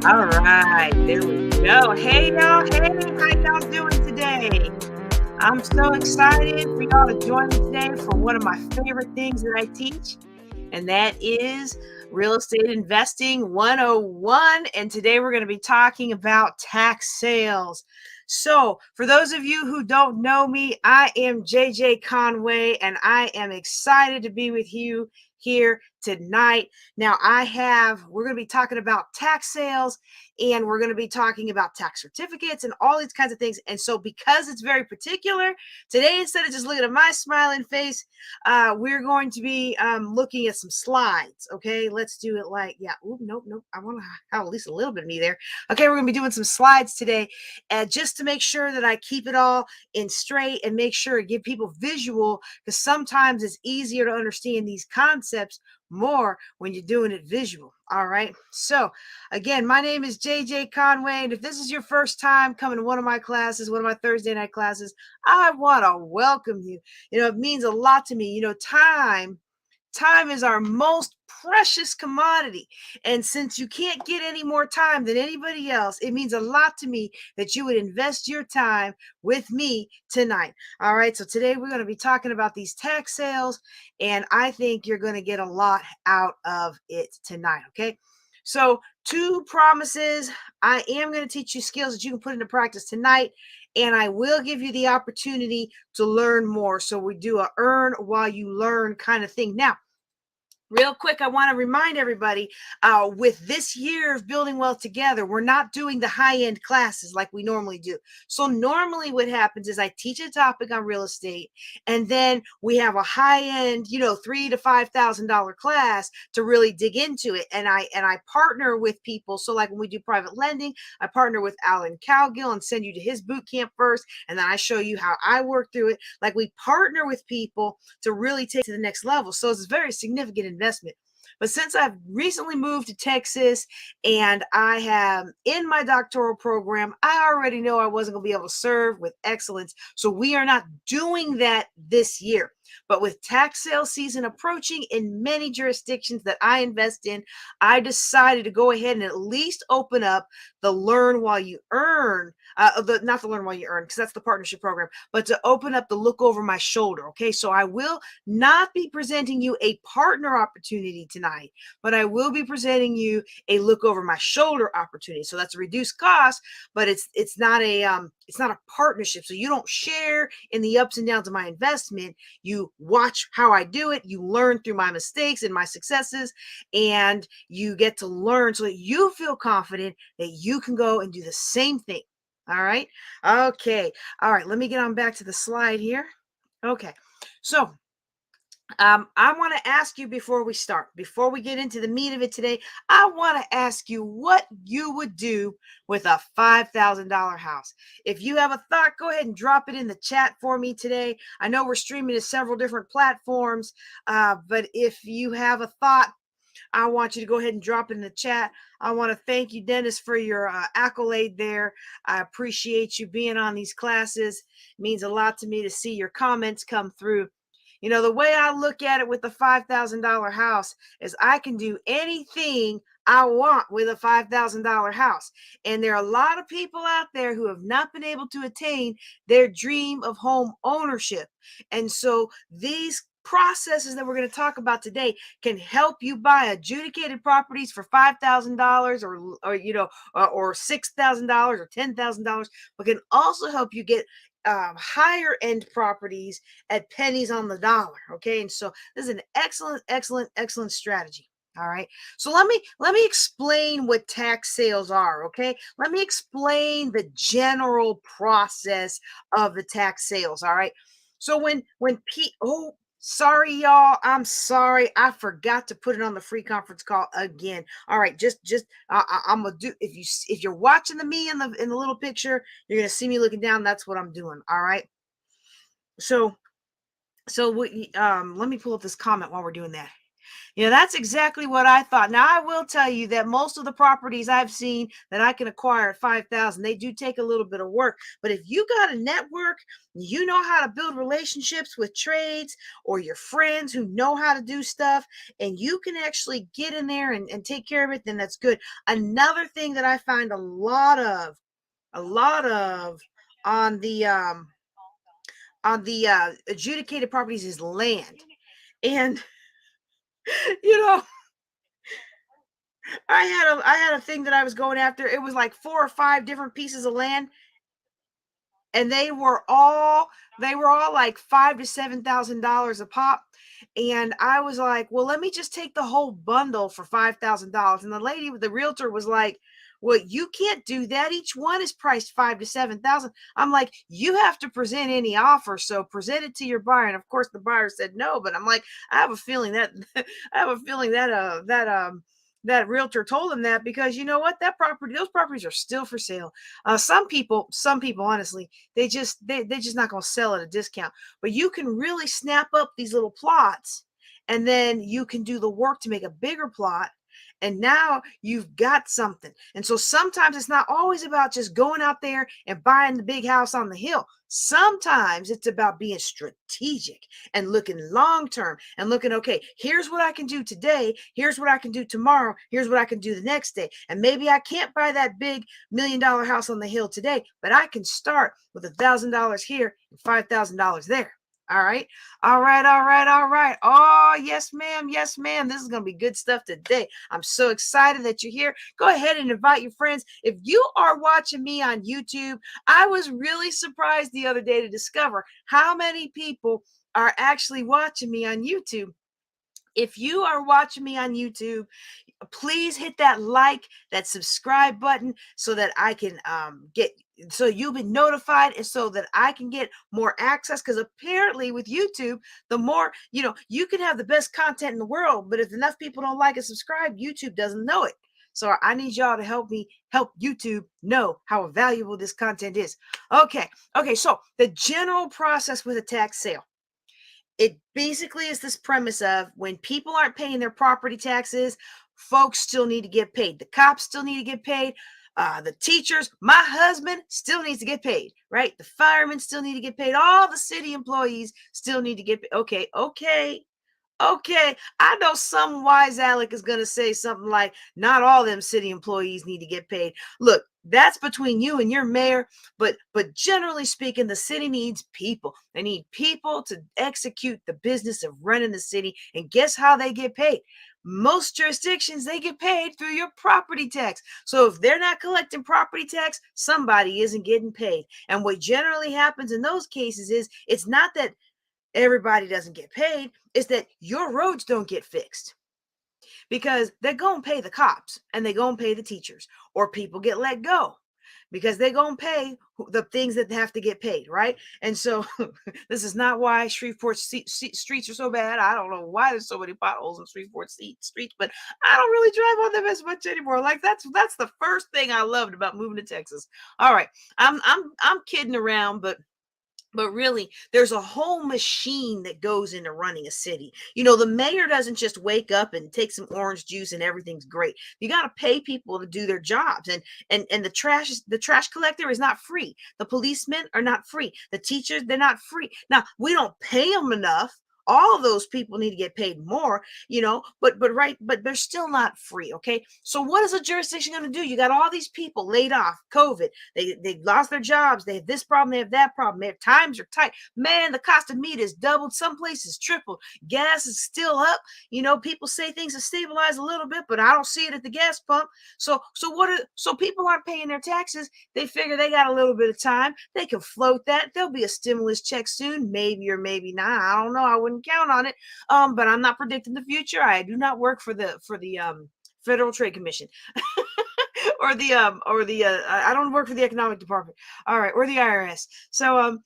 All right, there we go. Hey, y'all. Hey, how y'all doing today? I'm so excited for y'all to join me today for one of my favorite things that I teach, and that is Real Estate Investing 101. And today we're going to be talking about tax sales. So, for those of you who don't know me, I am JJ Conway, and I am excited to be with you here tonight. Now, we're going to be talking about tax sales, and we're going to be talking about tax certificates and all these kinds of things. And so, because it's very particular, today, instead of just looking at my smiling face, we're going to be looking at some slides. Okay, let's do it like, yeah. Ooh, nope. I want to have at least a little bit of me there. Okay, we're going to be doing some slides today, just to make sure that I keep it all in straight and make sure to give people visual, because sometimes it's easier to understand these concepts more when you're doing it visual. All right. So again, my name is JJ Conway, and if this is your first time coming to one of my classes, one of my Thursday night classes, I want to welcome you. It means a lot to me. Time is our most precious commodity. And since you can't get any more time than anybody else, it means a lot to me that you would invest your time with me tonight. All right. So today we're going to be talking about these tax sales, and I think you're going to get a lot out of it tonight. Okay. So, two promises. I am going to teach you skills that you can put into practice tonight, and I will give you the opportunity to learn more. So we do a earn while you learn kind of thing. Now, real quick, I want to remind everybody, with this year of Building Wealth Together, we're not doing the high-end classes like we normally do. So normally what happens is I teach a topic on real estate, and then we have a high-end, $3,000 to $5,000 class to really dig into it. And I partner with people. So like when we do private lending, I partner with Alan Cowgill and send you to his boot camp first, and then I show you how I work through it. Like, we partner with people to really take to the next level. So it's a very significant investment. But since I've recently moved to Texas and I have in my doctoral program, I already know I wasn't going to be able to serve with excellence. So we are not doing that this year. But with tax sale season approaching in many jurisdictions that I invest in, I decided to go ahead and at least open up the Learn While You Earn, not the Learn While You Earn, because that's the partnership program, but to open up the Look Over My Shoulder. Okay, so I will not be presenting you a partner opportunity tonight, but I will be presenting you a Look Over My Shoulder opportunity. So that's a reduced cost, but it's not a partnership. So you don't share in the ups and downs of my investment. You watch how I do it. You learn through my mistakes and my successes, and you get to learn so that you feel confident that you can go and do the same thing. All right. Okay. All right. Let me get on back to the slide here. Okay. So I want to ask you before we get into the meat of it today, I want to ask you what you would do with a $5,000 house. If you have a thought, go ahead and drop it in the chat for me today. I know we're streaming to several different platforms, but if you have a thought, I want you to go ahead and drop it in the chat. I want to thank you, Dennis, for your accolade there. I appreciate you being on these classes. It means a lot to me to see your comments come through. The way I look at it with the $5,000 house is I can do anything I want with a $5,000 house. And there are a lot of people out there who have not been able to attain their dream of home ownership. And so these processes that we're going to talk about today can help you buy adjudicated properties for $5,000 or $6,000 or $10,000, but can also help you get higher end properties at pennies on the dollar. Okay, and so this is an excellent strategy. All right, so let me explain what tax sales are. Okay, let me explain the general process of the tax sales. All right, so sorry, y'all. I'm sorry. I forgot to put it on the free conference call again. All right, I'm gonna do. If you're watching me in the little picture, you're gonna see me looking down. That's what I'm doing. All right. So let me pull up this comment while we're doing that. Yeah, that's exactly what I thought. Now, I will tell you that most of the properties I've seen that I can acquire at 5,000, they do take a little bit of work. But if you got a network, you know how to build relationships with trades or your friends who know how to do stuff, and you can actually get in there and take care of it, then that's good. Another thing that I find a lot of on the adjudicated properties is land. And you know, I had a thing that I was going after. It was like 4 or 5 different pieces of land, and they were all like $5,000 to $7,000 a pop. And I was like, well, let me just take the whole bundle for $5,000. And the lady with the realtor was like, well, you can't do that. Each one is priced 5 to 7,000. I'm like, you have to present any offer, so present it to your buyer. And of course, the buyer said no. But I'm like, I have a feeling that I have a feeling that realtor told him that, because you know what, those properties are still for sale. Some people, honestly, they're just not going to sell at a discount. But you can really snap up these little plots, and then you can do the work to make a bigger plot, and now you've got something. And so sometimes it's not always about just going out there and buying the big house on the hill. Sometimes it's about being strategic and looking long term and looking, okay, here's what I can do today, here's what I can do tomorrow, here's what I can do the next day. And maybe I can't buy that big $1 million house on the hill today, but I can start with $1,000 here and $5,000 there. All right. All right. All right. All right. Oh, yes, ma'am. Yes, ma'am. This is going to be good stuff today. I'm so excited that you're here. Go ahead and invite your friends. If you are watching me on YouTube, I was really surprised the other day to discover how many people are actually watching me on YouTube. If you are watching me on YouTube, please hit that like, that subscribe button, so that I can so you'll be notified, and so that I can get more access. Because apparently with YouTube, the more, you can have the best content in the world, but if enough people don't like and subscribe, YouTube doesn't know it. So I need y'all to help me help YouTube know how valuable this content is. Okay, so the general process with a tax sale, it basically is this premise of, when people aren't paying their property taxes, folks still need to get paid. The cops still need to get paid. The teachers, my husband still needs to get paid, right? The firemen still need to get paid. All the city employees still need to get paid. Okay, I know some wise Alec is going to say something like, not all them city employees need to get paid. Look, that's between you and your mayor, but generally speaking, the city needs people. They need people to execute the business of running the city. And guess how they get paid? Most jurisdictions, they get paid through your property tax. So if they're not collecting property tax, somebody isn't getting paid. And what generally happens in those cases is, it's not that everybody doesn't get paid, is that your roads don't get fixed, because they're going to pay the cops, and they're going to pay the teachers, or people get let go because they're going to pay the things that have to get paid, right? And so this is not why Shreveport streets are so bad. I don't know why there's so many potholes in Shreveport streets, but I don't really drive on them as much anymore. Like, that's the first thing I loved about moving to Texas. All right, I'm kidding around, but really, there's a whole machine that goes into running a city. The mayor doesn't just wake up and take some orange juice and everything's great. You got to pay people to do their jobs. And the trash collector is not free. The policemen are not free. The teachers, they're not free. Now, we don't pay them enough. All of those people need to get paid more, but they're still not free. Okay. So what is a jurisdiction going to do? You got all these people laid off, COVID. They lost their jobs. They have this problem. They have that problem. Their times are tight. Man, the cost of meat has doubled. Some places tripled. Gas is still up. People say things have stabilized a little bit, but I don't see it at the gas pump. So people aren't paying their taxes. They figure they got a little bit of time. They can float that. There'll be a stimulus check soon, maybe or maybe not. I don't know. I wouldn't count on it. But I'm not predicting the future. I do not work for the Federal Trade Commission. I don't work for the economic department. All right, or the IRS. So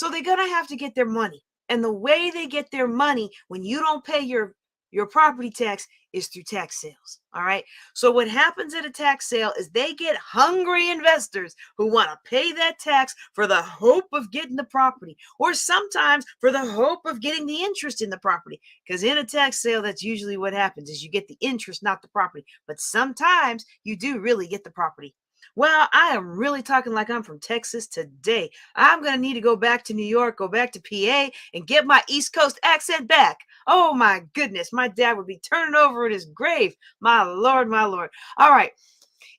they're gonna have to get their money. And the way they get their money, when you don't pay your your property tax is through tax sales. All right. So what happens at a tax sale is they get hungry investors who want to pay that tax for the hope of getting the property, or sometimes for the hope of getting the interest in the property. Because in a tax sale, that's usually what happens is you get the interest, not the property. But sometimes you do really get the property. Well, I am really talking like I'm from Texas today. I'm going to need to go back to New York, go back to PA, and get my East Coast accent back. Oh my goodness, my dad would be turning over in his grave. My Lord, my Lord. All right.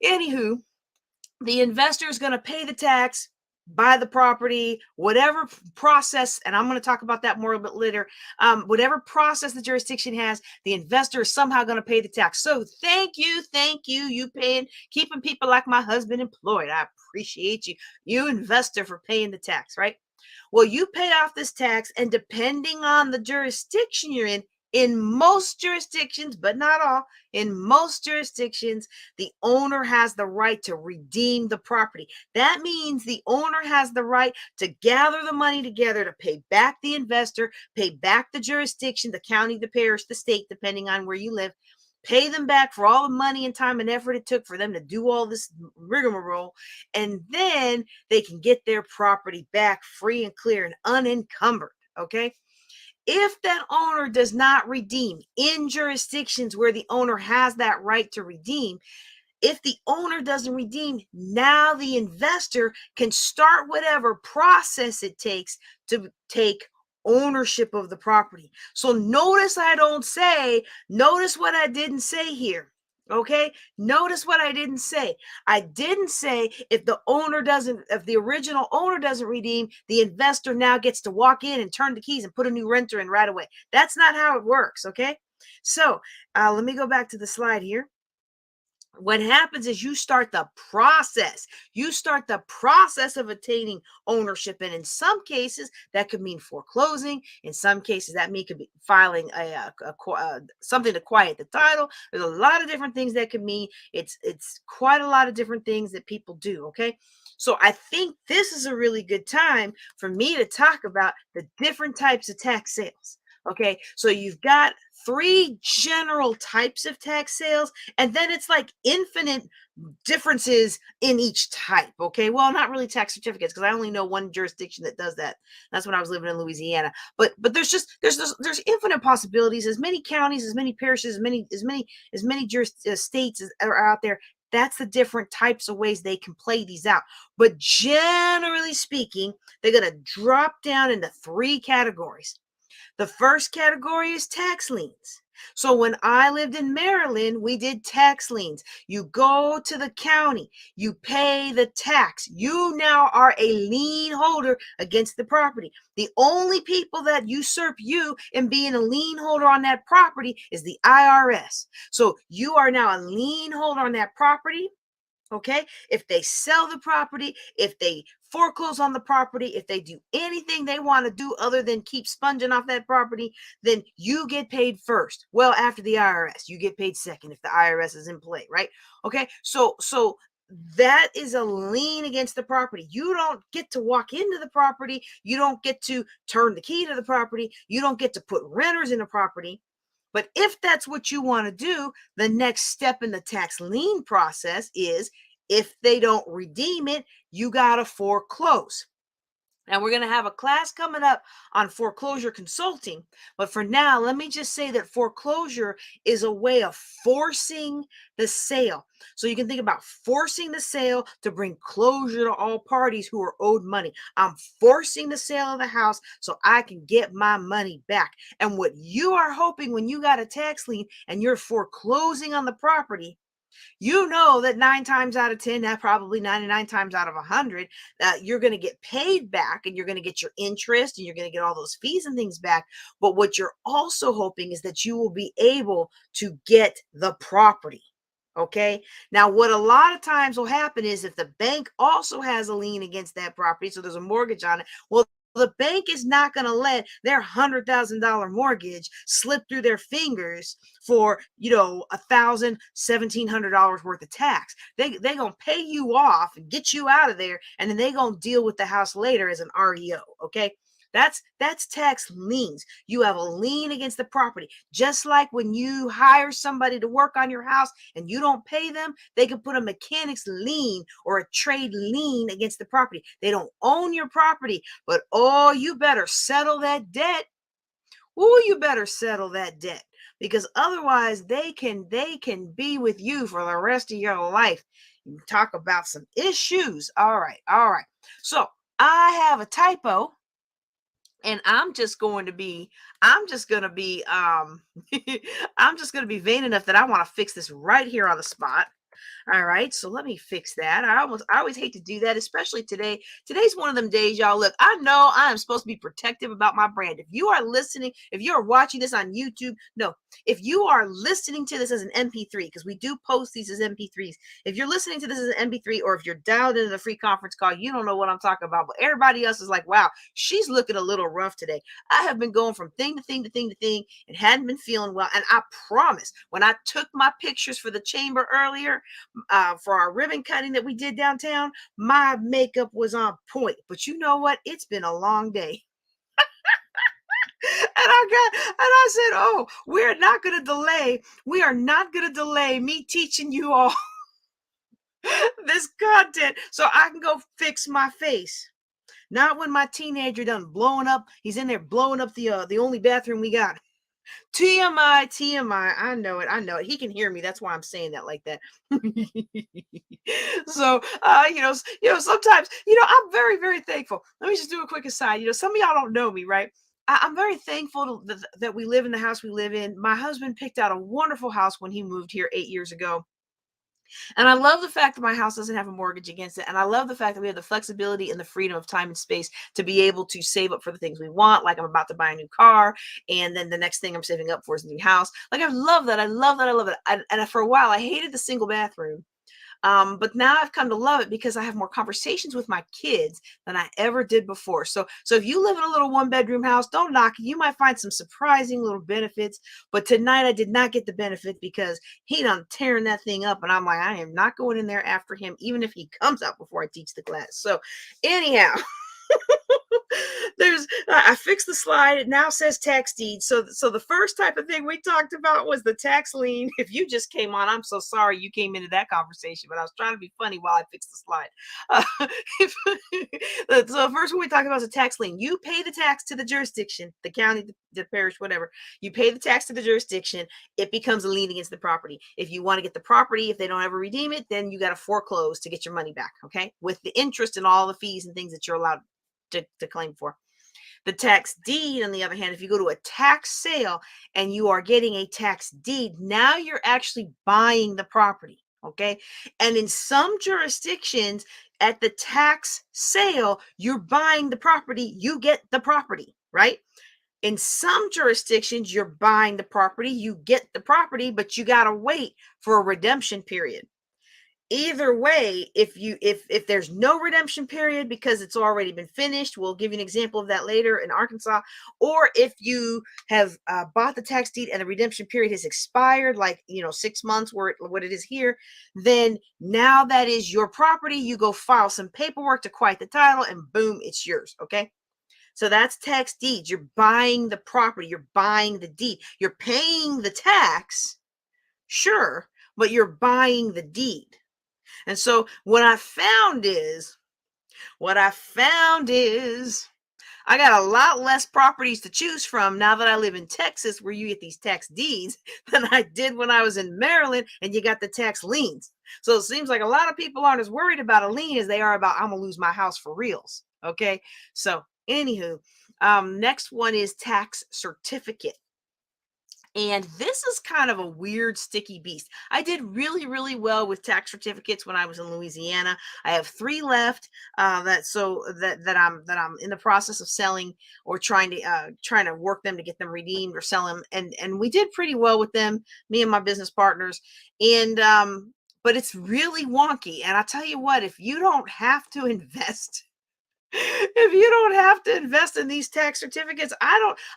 Anywho, the investor is going to pay the tax, buy the property, whatever process, and I'm going to talk about that more a bit later. Whatever process the jurisdiction has, the investor is somehow going to pay the tax. So thank you, you paying, keeping people like my husband employed. I appreciate you investor, for paying the tax, right? Well, you pay off this tax, and depending on the jurisdiction you're in most jurisdictions, but not all, in most jurisdictions, the owner has the right to redeem the property. That means the owner has the right to gather the money together to pay back the investor, pay back the jurisdiction, the county, the parish, the state, depending on where you live. Pay them back for all the money and time and effort it took for them to do all this rigmarole, and then they can get their property back free and clear and unencumbered. Okay. If that owner does not redeem in jurisdictions where the owner has that right to redeem, if the owner doesn't redeem, now the investor can start whatever process it takes to take ownership of the property. So notice notice what I didn't say here. Okay, notice what I didn't say. I didn't say if the original owner doesn't redeem, the investor now gets to walk in and turn the keys and put a new renter in right away. That's not how it works. Okay, so let me go back to the slide here. What happens is you start the process. You start the process of attaining ownership. And in some cases, that could mean foreclosing. In some cases, that could be filing something to quiet the title. There's a lot of different things that could mean. It's quite a lot of different things that people do. Okay. So I think this is a really good time for me to talk about the different types of tax sales. Okay. So you've got 3 general types of tax sales, and then it's like infinite differences in each type. Okay, well, not really tax certificates, because I only know one jurisdiction that does that. That's when I was living in Louisiana. But there's infinite possibilities. As many counties, as many parishes, as many states as are out there. That's the different types of ways they can play these out. But generally speaking, they're going to drop down into 3 categories. The first category is tax liens. So when I lived in Maryland, we did tax liens. You go to the county, you pay the tax. You now are a lien holder against the property. The only people that usurp you in being a lien holder on that property is the IRS. So you are now a lien holder on that property. Okay, if they sell the property, if they foreclose on the property, if they do anything they want to do other than keep sponging off that property, then you get paid first. Well, after the IRS, you get paid second if the IRS is in play, right? Okay, so that is a lien against the property. You don't get to walk into the property. You don't get to turn the key to the property. You don't get to put renters in the property. But if that's what you want to do, the next step in the tax lien process is, if they don't redeem it, you got to foreclose. Now, we're going to have a class coming up on foreclosure consulting. But for now, let me just say that foreclosure is a way of forcing the sale. So you can think about forcing the sale to bring closure to all parties who are owed money. I'm forcing the sale of the house so I can get my money back. And what you are hoping when you got a tax lien and you're foreclosing on the property, you know that 9 times out of 10, that probably 99 times out of 100, you're going to get paid back, and you're going to get your interest, and you're going to get all those fees and things back. But what you're also hoping is that you will be able to get the property. Okay. Now, what a lot of times will happen is, if the bank also has a lien against that property, so there's a mortgage on it, well, the bank is not going to let their $100,000 mortgage slip through their fingers for, $1,000, $1,700 worth of tax. They going to pay you off and get you out of there, and then they going to deal with the house later as an REO. Okay. That's tax liens. You have a lien against the property. Just like when you hire somebody to work on your house and you don't pay them, they can put a mechanic's lien or a trade lien against the property. They don't own your property, but oh, you better settle that debt. Oh, you better settle that debt because otherwise they can be with you for the rest of your life. You talk about some issues. All right, all right. So I have a typo, and I'm just going to be I'm just going to be vain enough that I want to fix this right here on the spot. All right, so let me fix that. I always hate to do that, especially today. Today's one of them days, y'all. Look, I know I am supposed to be protective about my brand. If you are listening, if you are watching this on YouTube, no, if you are listening to this as an MP3, because we do post these as MP3s. If you're listening to this as an MP3, or if you're dialed into the free conference call, you don't know what I'm talking about. But everybody else is like, wow, she's looking a little rough today. I have been going from thing to thing to thing to thing and hadn't been feeling well. And I promise, when I took my pictures for the chamber earlier, for our ribbon cutting that we did downtown, my makeup was on point. But you know what? It's been a long day. And I said, oh, we're not going to delay. We are not going to delay me teaching you all this content so I can go fix my face. Not when my teenager done blowing up. He's in there blowing up the only bathroom we got. TMI, TMI. I know it. I know it. He can hear me. That's why I'm saying that like that. So, sometimes, I'm very, very thankful. Let me just do a quick aside. Some of y'all don't know me, right? I'm very thankful that we live in the house we live in. My husband picked out a wonderful house when he moved here 8 years ago. And I love the fact that my house doesn't have a mortgage against it. And I love the fact that we have the flexibility and the freedom of time and space to be able to save up for the things we want. Like I'm about to buy a new car. And then the next thing I'm saving up for is a new house. Like I love that. I love that. I love it. And for a while, I hated the single bathroom. But now I've come to love it because I have more conversations with my kids than I ever did before. So if you live in a little 1-bedroom house, don't knock it. You might find some surprising little benefits. But tonight I did not get the benefit because he done tearing that thing up. And I'm like, I am not going in there after him, even if he comes out before I teach the class. So anyhow. I fixed the slide. It now says tax deed. So the first type of thing we talked about was the tax lien. If you just came on, I'm so sorry you came into that conversation, but I was trying to be funny while I fixed the slide. So first one we talked about is a tax lien. You pay the tax to the jurisdiction, the county, the parish, whatever. You pay the tax to the jurisdiction. It becomes a lien against the property. If you want to get the property, if they don't ever redeem it, then you got to foreclose to get your money back. Okay, with the interest and all the fees and things that you're allowed to claim for. The tax deed, on the other hand, if you go to a tax sale and you are getting a tax deed, now you're actually buying the property. Okay. And in some jurisdictions, at the tax sale, you're buying the property, you get the property, right? In some jurisdictions, you're buying the property, you get the property, but you got to wait for a redemption period. Either way, if there's no redemption period because it's already been finished, we'll give you an example of that later in Arkansas. Or if you have bought the tax deed and the redemption period has expired, like 6 months, what it is here, then now that is your property. You go file some paperwork to quiet the title, and boom, it's yours. Okay. So that's tax deeds. You're buying the property. You're buying the deed. You're paying the tax, sure, but you're buying the deed. And so what I found is I got a lot less properties to choose from now that I live in Texas, where you get these tax deeds, than I did when I was in Maryland and you got the tax liens. So it seems like a lot of people aren't as worried about a lien as they are about I'm gonna lose my house for reals. Okay. So anywho, next one is tax certificate. And this is kind of a weird, sticky beast. I did really, really well with tax certificates when I was in Louisiana. I have 3 left that I'm in the process of selling or trying to work them to get them redeemed or sell them. And we did pretty well with them, me and my business partners. And but it's really wonky. And I tell you what, if you don't have to invest in these tax certificates,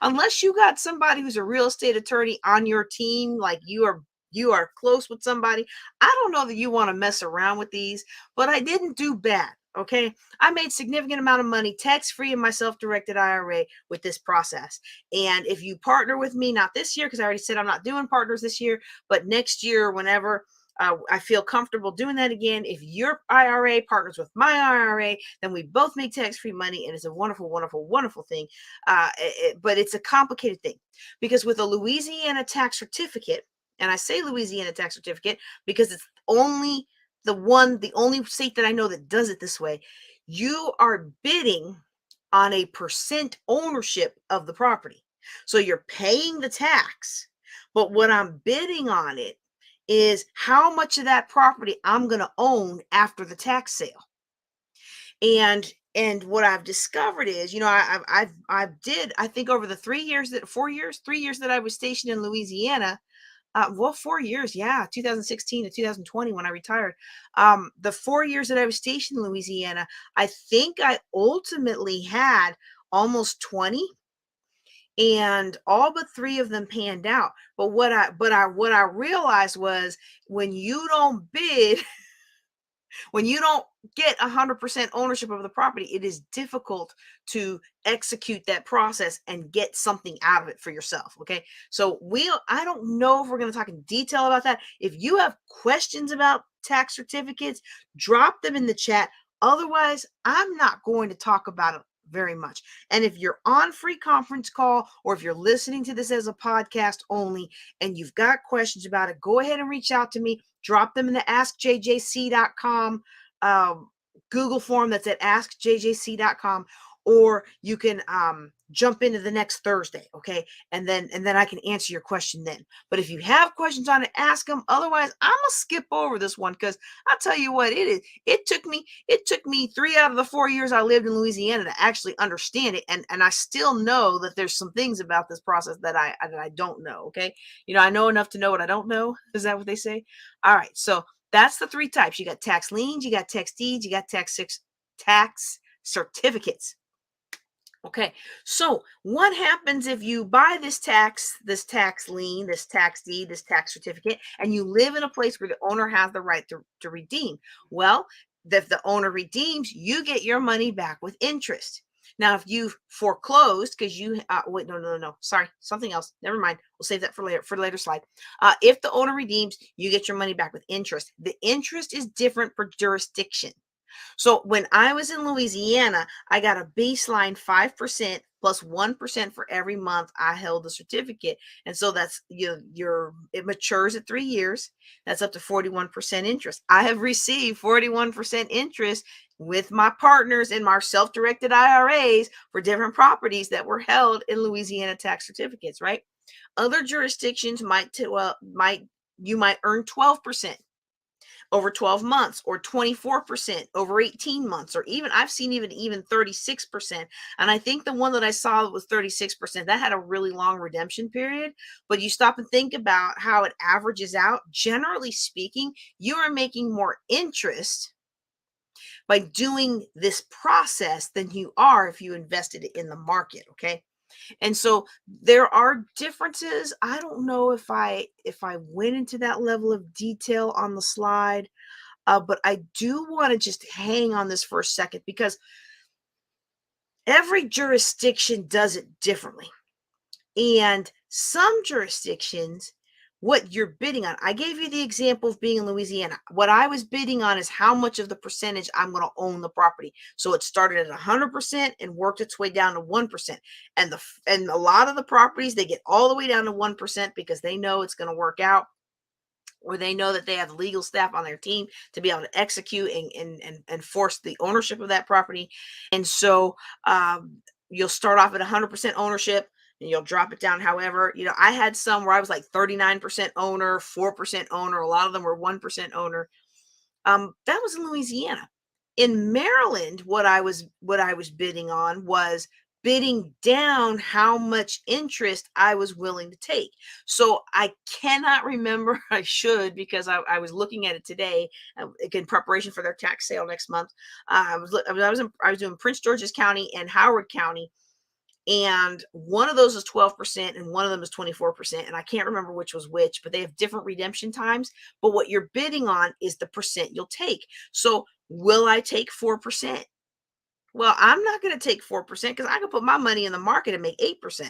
unless you got somebody who's a real estate attorney on your team, like you are close with somebody, I don't know that you want to mess around with these, but I didn't do bad. Okay. I made significant amount of money tax-free in my self-directed IRA with this process. And if you partner with me, not this year, because I already said I'm not doing partners this year, but next year, whenever I feel comfortable doing that again, if your IRA partners with my IRA, then we both make tax-free money, and it's a wonderful, wonderful, wonderful thing. But it's a complicated thing because with a Louisiana tax certificate, and I say Louisiana tax certificate because it's the only state that I know that does it this way. You are bidding on a percent ownership of the property. So you're paying the tax, but what I'm bidding on it is how much of that property I'm going to own after the tax sale. And what I've discovered is, I did, I think over the 3 years that I was stationed in Louisiana, well, 4 years, yeah, 2016 to 2020 when I retired. The 4 years that I was stationed in Louisiana, I think I ultimately had almost 20, and all but 3 of them panned out. But what I realized was when you don't bid, when you don't get 100% ownership of the property, it is difficult to execute that process and get something out of it for yourself. Okay. So I don't know if we're going to talk in detail about that. If you have questions about tax certificates, drop them in the chat. Otherwise, I'm not going to talk about it very much. And if you're on free conference call, or if you're listening to this as a podcast only and you've got questions about it, go ahead and reach out to me. Drop them in the askjjc.com Google form that's at askjjc.com, or you can jump into the next Thursday, okay? And then I can answer your question then. But if you have questions on it, ask them. Otherwise, I'm gonna skip over this one because I'll tell you what it is. It took me 3 out of the 4 years I lived in Louisiana to actually understand it, and I still know that there's some things about this process that I don't know. Okay, I know enough to know what I don't know. Is that what they say? All right, so that's the 3 types. You got tax liens, you got tax deeds, you got tax certificates. Okay, so what happens if you buy this tax lien, this tax deed, this tax certificate, and you live in a place where the owner has the right to redeem? Well, if the owner redeems, you get your money back with interest. Now, if you've foreclosed because wait, no, sorry, something else. Never mind. We'll save that for later slide. If the owner redeems, you get your money back with interest. The interest is different per jurisdiction. So when I was in Louisiana, I got a baseline 5% plus 1% for every month I held the certificate. And so that's it matures at 3 years. That's up to 41% interest. I have received 41% interest with my partners in my self-directed IRAs for different properties that were held in Louisiana tax certificates, right? Other jurisdictions you might earn 12% over 12 months, or 24% over 18 months, or even I've seen even 36%. And I think the one that I saw that was 36%, that had a really long redemption period. But you stop and think about how it averages out. Generally speaking, you are making more interest by doing this process than you are if you invested it in the market. Okay. And so there are differences. I don't know if I went into that level of detail on the slide, but I do want to just hang on this for a second because every jurisdiction does it differently. And some jurisdictions, what you're bidding on, I gave you the example of being in Louisiana. What I was bidding on is how much of the percentage I'm going to own the property. So it started at 100% and worked its way down to 1%. And a lot of the properties, they get all the way down to 1% because they know it's going to work out, or they know that they have legal staff on their team to be able to execute and force the ownership of that property. And so you'll start off at 100% ownership and you'll drop it down. However, I had some where I was like 39% owner, 4% owner. A lot of them were 1% owner. That was in Louisiana. In Maryland, what I was bidding on was bidding down how much interest I was willing to take. So I cannot remember. I should, because I was looking at it today in preparation for their tax sale next month. I was doing Prince George's County and Howard County, And one of those is 12% and one of them is 24%. And I can't remember which was which, but they have different redemption times. But what you're bidding on is the percent you'll take. So will I take 4%? Well, I'm not going to take 4% because I can put my money in the market and make 8%.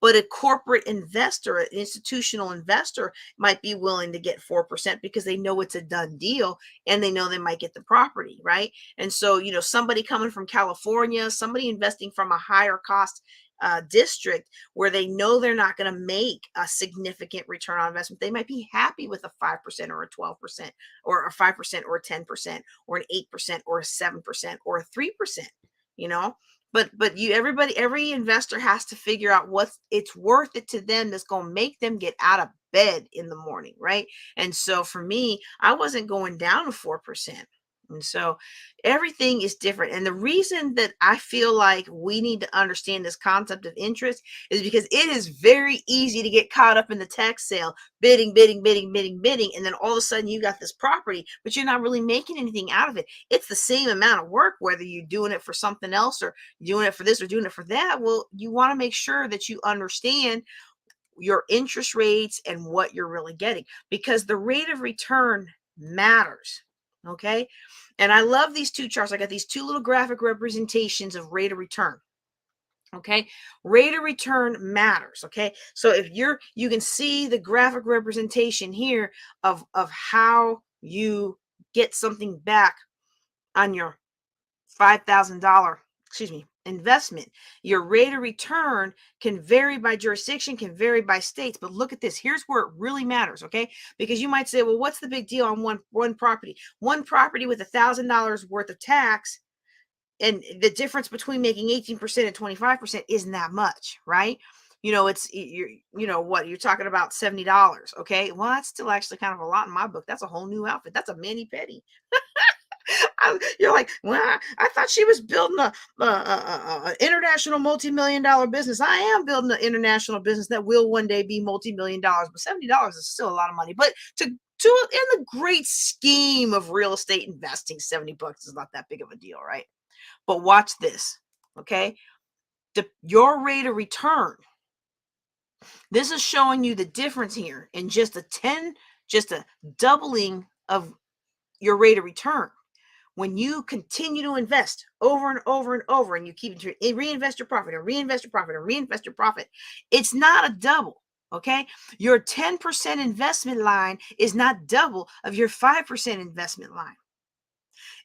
But a corporate investor, an institutional investor might be willing to get 4% because they know it's a done deal and they know they might get the property, right? And so, somebody coming from California, somebody investing from a higher cost district where they know they're not going to make a significant return on investment, they might be happy with a 5% or a 12% or a 5% or a 10% or an 8% or a 7% or a 3%, you know. But every investor has to figure out what's it's worth it to them, that's going to make them get out of bed in the morning, right? And so for me, I wasn't going down to 4%. And so everything is different. And the reason that I feel like we need to understand this concept of interest is because it is very easy to get caught up in the tax sale, bidding, bidding, bidding, bidding, bidding. And then all of a sudden you got this property, but you're not really making anything out of it. It's the same amount of work, whether you're doing it for something else or doing it for this or doing it for that. Well, you want to make sure that you understand your interest rates and what you're really getting, because the rate of return matters. Okay. And I love these two charts. I got these two little graphic representations of rate of return. Okay. Rate of return matters. Okay. So if you can see the graphic representation here of how you get something back on your $5,000, investment. Your rate of return can vary by jurisdiction, can vary by states, but look at this. Here's where it really matters, okay? Because you might say, well, what's the big deal on one property? One property with $1,000 worth of tax, and the difference between making 18% and 25% isn't that much, right? You're talking about $70, okay? Well, that's still actually kind of a lot in my book. That's a whole new outfit. That's a mani-pedi. You're like, well, I thought she was building a international multi-million-dollar business. I am building an international business that will one day be multi-million-dollars, but $70 is still a lot of money. But to in the great scheme of real estate investing, $70 is not that big of a deal, right? But watch this, okay? Your rate of return. This is showing you the difference here in just a doubling of your rate of return. When you continue to invest over and over and over, and you keep reinvest your profit and reinvest your profit and reinvest your profit, it's not a double. Okay. Your 10% investment line is not double of your 5% investment line.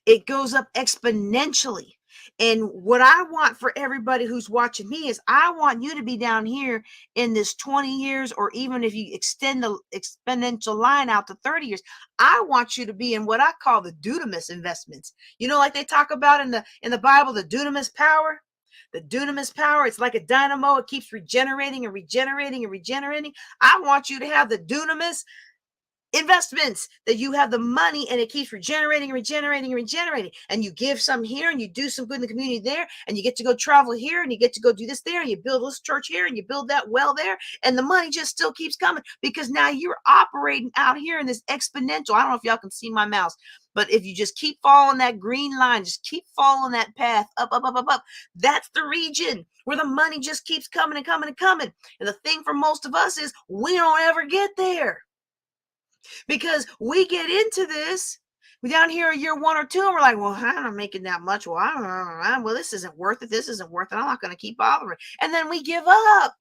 It goes up exponentially. And what I want for everybody who's watching me is I want you to be down here in this 20 years, or even if you extend the exponential line out to 30 years, I want you to be in what I call the Dunamis investments. Like they talk about in the Bible, the Dunamis power. The Dunamis power, it's like a dynamo. It keeps regenerating and regenerating and regenerating. I want you to have the Dunamis investments, that you have the money and it keeps regenerating and regenerating and regenerating, and you give some here and you do some good in the community there, and you get to go travel here and you get to go do this there, and you build this church here and you build that well there, and the money just still keeps coming because now you're operating out here in this exponential. I don't know if y'all can see my mouse, but if you just keep following that green line, just keep following that path up, up, up, up, up, that's the region where the money just keeps coming and coming and coming. And the thing for most of us is we don't ever get there, because we get into this down here a year 1 or 2, and we're like, well, I'm not making that much. Well, I don't know. Well, this isn't worth it. This isn't worth it. I'm not going to keep bothering. And then we give up.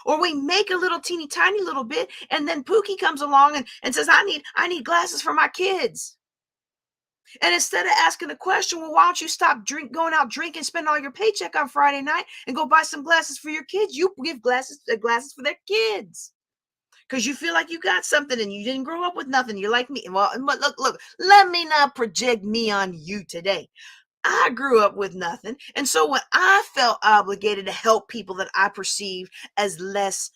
Or we make a little teeny tiny little bit, and then Pookie comes along and says, I need glasses for my kids. And instead of asking the question, well, why don't you stop going out drinking, spend all your paycheck on Friday night and go buy some glasses for your kids? You give glasses for their kids, because you feel like you got something and you didn't grow up with nothing. You're like me. Well, look, let me not project me on you today. I grew up with nothing. And so when I felt obligated to help people that I perceived as less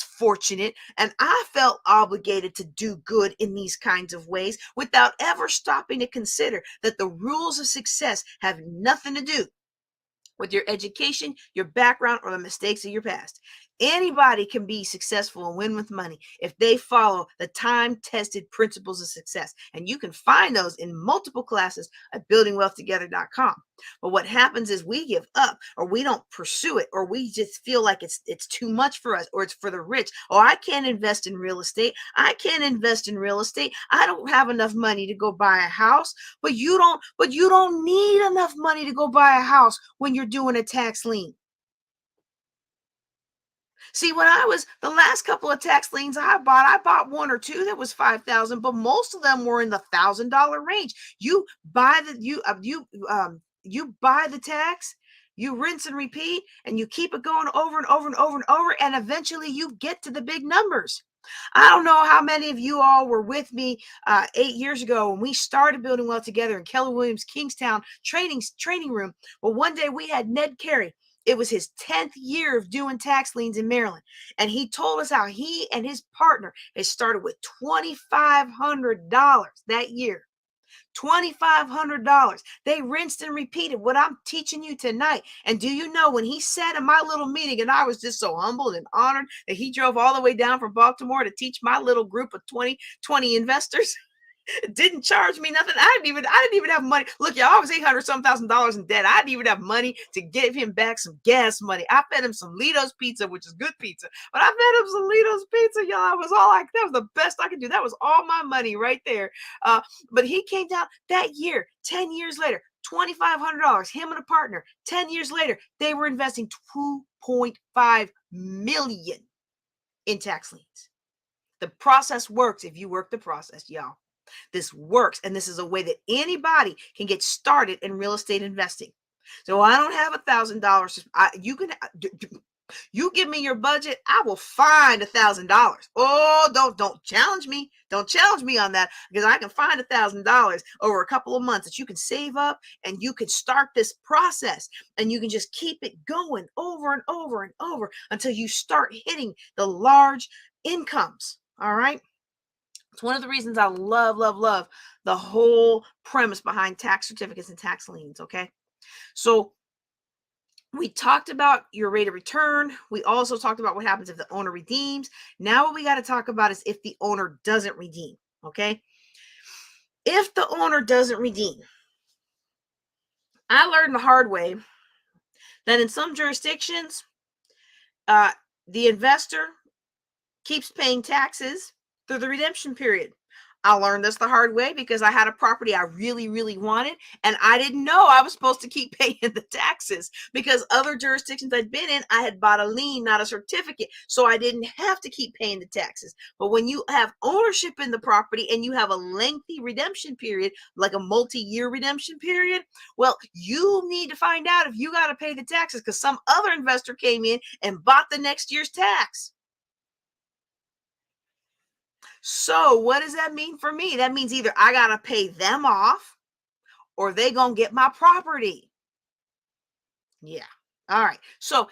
fortunate, and I felt obligated to do good in these kinds of ways without ever stopping to consider that the rules of success have nothing to do with your education, your background, or the mistakes of your past. Anybody can be successful and win with money if they follow the time-tested principles of success. And you can find those in multiple classes at buildingwealthtogether.com. But what happens is we give up, or we don't pursue it, or we just feel like it's too much for us, or it's for the rich. Oh, I can't invest in real estate. I can't invest in real estate. I don't have enough money to go buy a house. But you don't need enough money to go buy a house when you're doing a tax lien. See, when I was the last couple of tax liens I bought one or two that was 5,000, but most of them were in the $1,000 range. You buy the tax, you rinse and repeat, and you keep it going over and over and over and over, and eventually you get to the big numbers. I don't know how many of you all were with me 8 years ago when we started Building Wealth Together in Keller Williams Kingstown training room. Well, one day we had Ned Carey. It was his 10th year of doing tax liens in Maryland. And he told us how he and his partner had started with $2,500 that year. $2,500. They rinsed and repeated what I'm teaching you tonight. And do you know, when he sat in my little meeting, and I was just so humbled and honored that he drove all the way down from Baltimore to teach my little group of 20 investors. Didn't charge me nothing. I didn't even have money. Look, y'all, I was $800-some thousand in debt. I didn't even have money to give him back some gas money. I fed him some Litos pizza, which is good pizza, but I fed him some Litos pizza, y'all. I was all like, that was the best I could do. That was all my money right there. But he came down that year, 10 years later, $2,500, him and a partner. 10 years later, they were investing $2.5 million in tax liens. The process works if you work the process, y'all. This works, and this is a way that anybody can get started in real estate investing. So I don't have $1,000. You give me your budget, I will find $1,000. Oh, don't challenge me. Don't challenge me on that, because I can find $1,000 over a couple of months that you can save up, and you can start this process, and you can just keep it going over and over and over until you start hitting the large incomes. All right. It's one of the reasons I love the whole premise behind tax certificates and tax liens. Okay. So we talked about your rate of return. We also talked about what happens if the owner redeems. Now what we got to talk about is if the owner doesn't redeem. Okay. If the owner doesn't redeem, I learned the hard way that in some jurisdictions, the investor keeps paying taxes through the redemption period. I learned this the hard way because I had a property I really wanted, and I didn't know I was supposed to keep paying the taxes, because other jurisdictions I'd been in, I had bought a lien, not a certificate, so I didn't have to keep paying the taxes. But when you have ownership in the property and you have a lengthy redemption period, like a multi-year redemption period, well, you need to find out if you got to pay the taxes because some other investor came in and bought the next year's tax. So what does that mean for me? That means either I got to pay them off or they going to get my property. Yeah. All right. So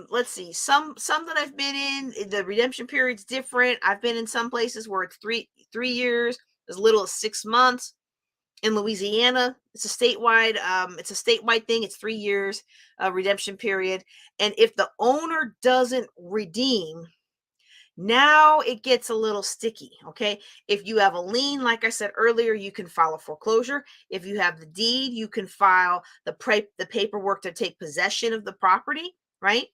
let's see. Some that I've been in, the redemption period's different. I've been in some places where it's three years, as little as 6 months. In Louisiana, it's a statewide thing. It's 3 years redemption period. And if the owner doesn't redeem, now it gets a little sticky. Okay. If you have a lien, like I said earlier, you can file a foreclosure. If you have the deed, you can file the paperwork to take possession of the property, right?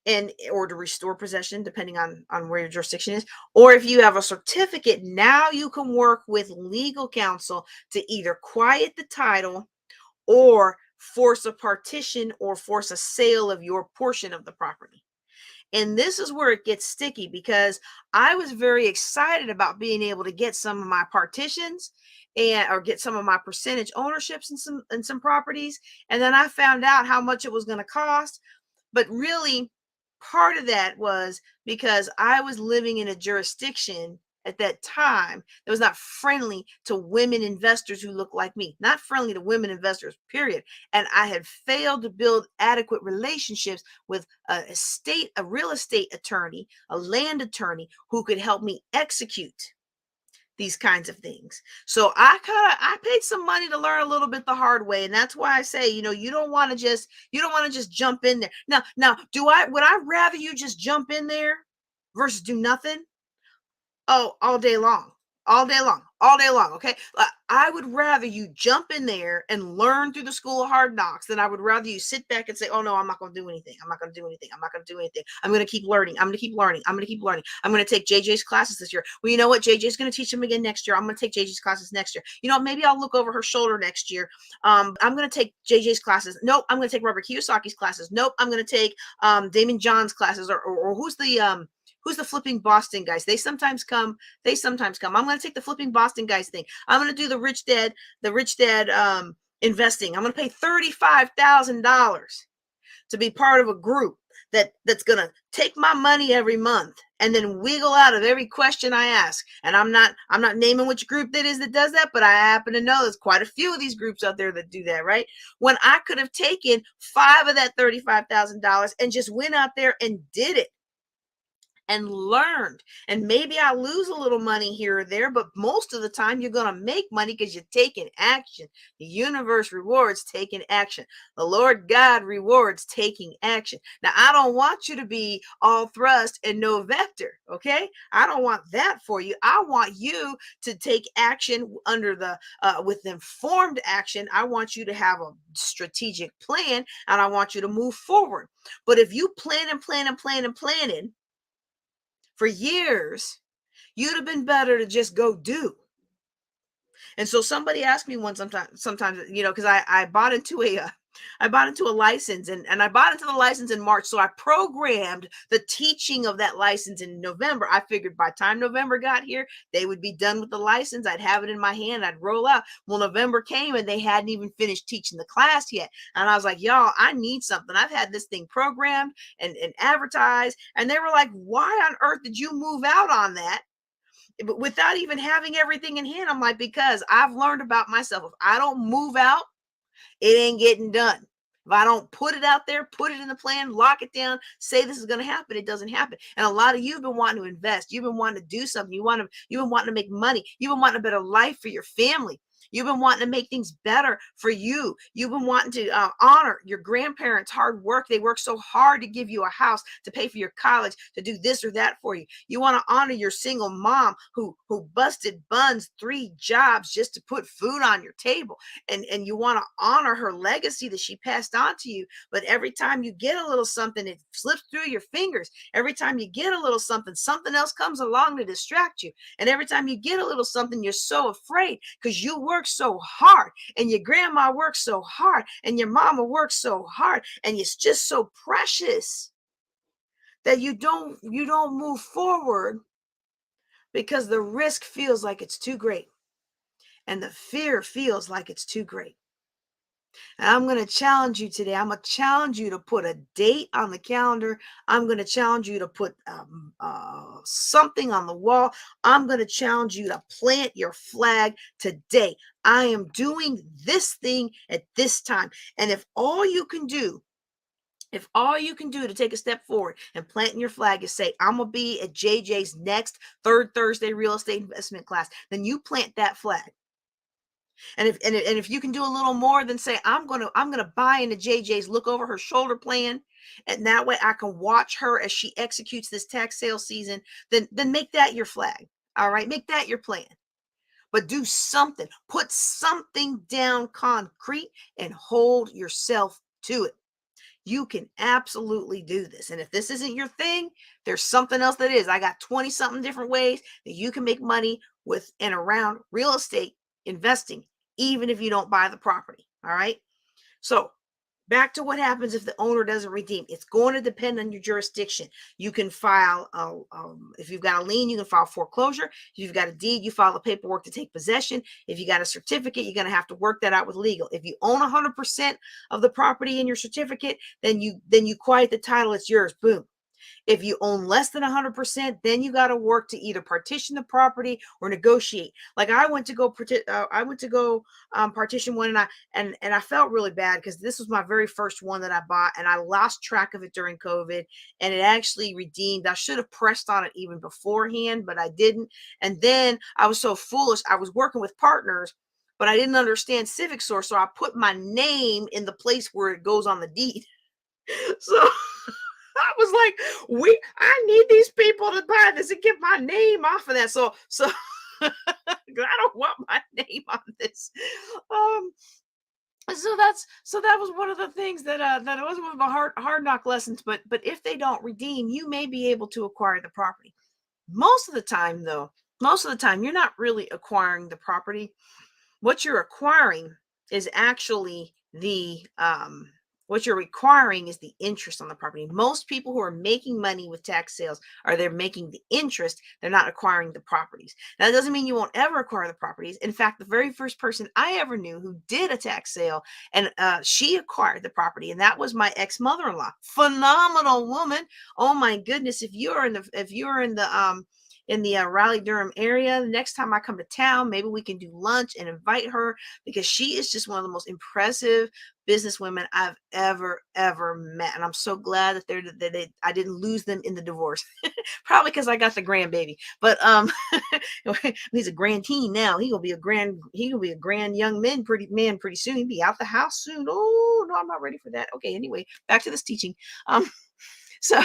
And or to restore possession, depending on where your jurisdiction is. Or if you have a certificate, now you can work with legal counsel to either quiet the title or force a partition or force a sale of your portion of the property. And this is where it gets sticky, because I was very excited about being able to get some of my partitions or get some of my percentage ownerships in some properties. And then I found out how much it was going to cost. But really, part of that was because I was living in a jurisdiction at that time that was not friendly to women investors who look like me, not friendly to women investors, period. And I had failed to build adequate relationships with a real estate attorney, a land attorney who could help me execute these kinds of things. So I paid some money to learn a little bit the hard way. And that's why I say, you don't want to just jump in there. Now, would I rather you just jump in there versus do nothing? Oh, all day long. All day long. All day long. Okay. I would rather you jump in there and learn through the school of hard knocks than I would rather you sit back and say, oh, no, I'm not going to do anything. I'm not going to do anything. I'm not going to do anything. I'm going to keep learning. I'm going to keep learning. I'm going to keep learning. I'm going to take JJ's classes this year. Well, you know what? JJ's going to teach them again next year. I'm going to take JJ's classes next year. Maybe I'll look over her shoulder next year. I'm going to take JJ's classes. Nope. I'm going to take Robert Kiyosaki's classes. Nope. I'm going to take Damon John's classes or who's the flipping Boston guys? They sometimes come. I'm going to take the flipping Boston guys thing. I'm going to do the rich dad investing. I'm going to pay $35,000 to be part of a group that's going to take my money every month and then wiggle out of every question I ask. And I'm not naming which group that is that does that, but I happen to know there's quite a few of these groups out there that do that, right? When I could have taken 5 of that $35,000 and just went out there and did it and learned. And maybe I lose a little money here or there, but most of the time you're going to make money because you're taking action. The universe rewards taking action. The Lord God rewards taking action. Now, I don't want you to be all thrust and no vector, okay? I don't want that for you. I want you to take action with informed action. I want you to have a strategic plan, and I want you to move forward. But if you plan for years, you'd have been better to just go do. And so somebody asked me sometimes, because I bought into a license and I bought into the license in March. So I programmed the teaching of that license in November. I figured by the time November got here, they would be done with the license. I'd have it in my hand. I'd roll out. Well, November came and they hadn't even finished teaching the class yet. And I was like, y'all, I need something. I've had this thing programmed and advertised. And they were like, why on earth did you move out on that? But without even having everything in hand? I'm like, because I've learned about myself. If I don't move out, it ain't getting done. If I don't put it out there, put it in the plan, lock it down, say this is going to happen, it doesn't happen. And a lot of you have been wanting to invest. You've been wanting to do something. You've been wanting to make money. You've been wanting a better life for your family. You've been wanting to make things better for you. You've been wanting to honor your grandparents' hard work. They worked so hard to give you a house, to pay for your college, to do this or that for you. You want to honor your single mom who busted buns 3 jobs just to put food on your table. And you want to honor her legacy that she passed on to you. But every time you get a little something, it slips through your fingers. Every time you get a little something else comes along to distract you. And every time you get a little something, you're so afraid because you work so hard and your grandma works so hard and your mama works so hard and it's just so precious that you don't move forward because the risk feels like it's too great and the fear feels like it's too great. And I'm going to challenge you today. I'm going to challenge you to put a date on the calendar. I'm going to challenge you to put something on the wall. I'm going to challenge you to plant your flag today. I am doing this thing at this time. And if all you can do to take a step forward and planting your flag is say, I'm going to be at JJ's next 3rd Thursday real estate investment class, then you plant that flag. And if you can do a little more than say, I'm gonna buy into JJ's look over her shoulder plan, and that way I can watch her as she executes this tax sale season, then make that your flag. All right, make that your plan. But do something, put something down concrete and hold yourself to it. You can absolutely do this. And if this isn't your thing, there's something else that is. I got 20 something different ways that you can make money with and around real estate investing, even if you don't buy the property. All right. So back to what happens if the owner doesn't redeem. It's going to depend on your jurisdiction. You can file, if you've got a lien, you can file foreclosure. If you've got a deed, you file the paperwork to take possession. If you got a certificate, you're going to have to work that out with legal. If you own 100% of the property in your certificate, then you quiet the title. It's yours. Boom. If you own less than 100%, then you got to work to either partition the property or negotiate. Like I went to go, partition one, and I felt really bad because this was my very first one that I bought, and I lost track of it during COVID, and it actually redeemed. I should have pressed on it even beforehand, but I didn't. And then I was so foolish. I was working with partners, but I didn't understand Civic Source, so I put my name in the place where it goes on the deed. So I was like, I need these people to buy this and get my name off of that. So I don't want my name on this. Um, so that was one of the things that was one of the hard knock lessons. But if they don't redeem, you may be able to acquire the property. Most of the time, though, you're not really acquiring the property. What you're acquiring is actually what you're requiring is the interest on the property. Most people who are making money with tax sales are they're making the interest. They're not acquiring the properties. Now, that doesn't mean you won't ever acquire the properties. In fact, the very first person I ever knew who did a tax sale and she acquired the property, and that was my ex-mother-in-law. Phenomenal woman. Oh my goodness! If you're in the Raleigh Durham area, the next time I come to town, maybe we can do lunch and invite her because she is just one of the most impressive businesswomen I've ever met, and I'm so glad that I didn't lose them in the divorce. Probably because I got the grandbaby, but he's a grand teen now. He gonna be a grand young pretty soon. He'll be out the house soon. Oh no, I'm not ready for that. Okay, anyway, back to this teaching. So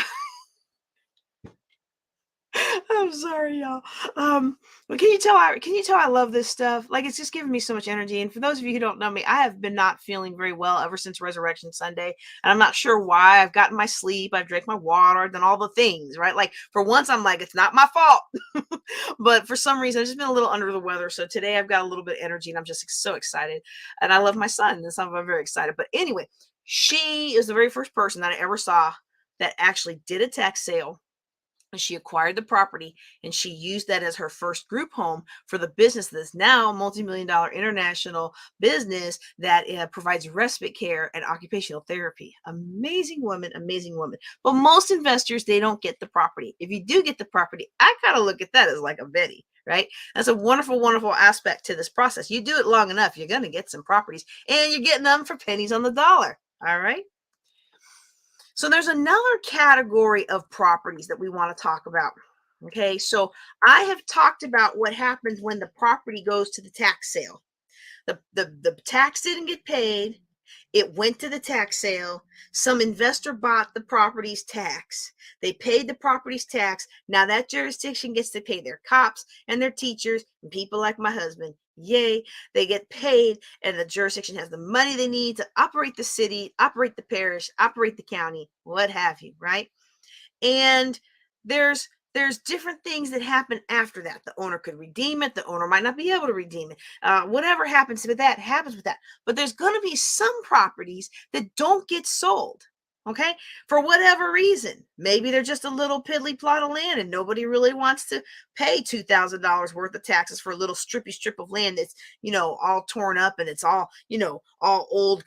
I'm sorry, y'all. But can you tell I love this stuff? Like it's just giving me so much energy. And for those of you who don't know me, I have been not feeling very well ever since Resurrection Sunday. And I'm not sure why. I've gotten my sleep, I've drank my water, I've done all the things, right? Like for once I'm like, it's not my fault. But for some reason, I've just been a little under the weather. So today I've got a little bit of energy and I'm just so excited. And I love my son, and so I'm very excited. But anyway, she is the very first person that I ever saw that actually did a tax sale, and she acquired the property, and she used that as her first group home for the business that's now a multi-million-dollar international business that provides respite care and occupational therapy. Amazing woman, amazing woman. But most investors, they don't get the property. If you do get the property, I kind of look at that as like a Betty, right? That's a wonderful, wonderful aspect to this process. You do it long enough, you're going to get some properties, and you're getting them for pennies on the dollar. All right. So there's another category of properties that we want to talk about. Okay, so I have talked about what happens when the property goes to the tax sale. The tax didn't get paid. It went to the tax sale. Some investor bought the property's tax. They paid the property's tax. Now that jurisdiction gets to pay their cops and their teachers and people like my husband. Yay, they get paid, and the jurisdiction has the money they need to operate the city, operate the parish, operate the county, what have you, right? And there's different things that happen after that. The owner could redeem it. The owner might not be able to redeem it. Whatever happens with that happens with that. But there's going to be some properties that don't get sold. Okay, for whatever reason, maybe they're just a little piddly plot of land and nobody really wants to pay $2,000 worth of taxes for a little strip of land that's, all torn up, and it's all, all old,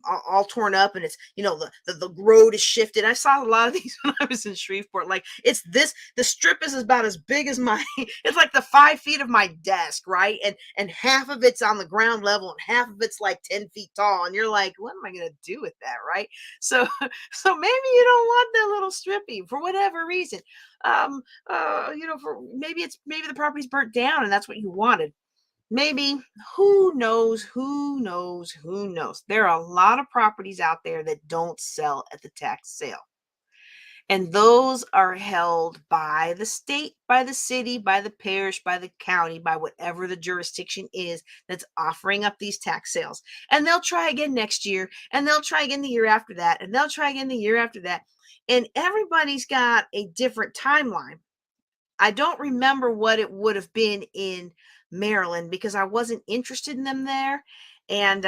all torn up, and it's, the road is shifted. I saw a lot of these when I was in Shreveport. Like the strip is about as big as it's like the 5 feet of my desk, right? And half of it's on the ground level and half of it's like 10 feet tall. And you're like, what am I going to do with that, right? So maybe you don't want that little strippy for whatever reason. For maybe the property's burnt down and that's what you wanted. Maybe, who knows? There are a lot of properties out there that don't sell at the tax sale. And those are held by the state, by the city, by the parish, by the county, by whatever the jurisdiction is that's offering up these tax sales. And they'll try again next year, and they'll try again the year after that, and they'll try again the year after that. And everybody's got a different timeline. I don't remember what it would have been in Maryland because I wasn't interested in them there. And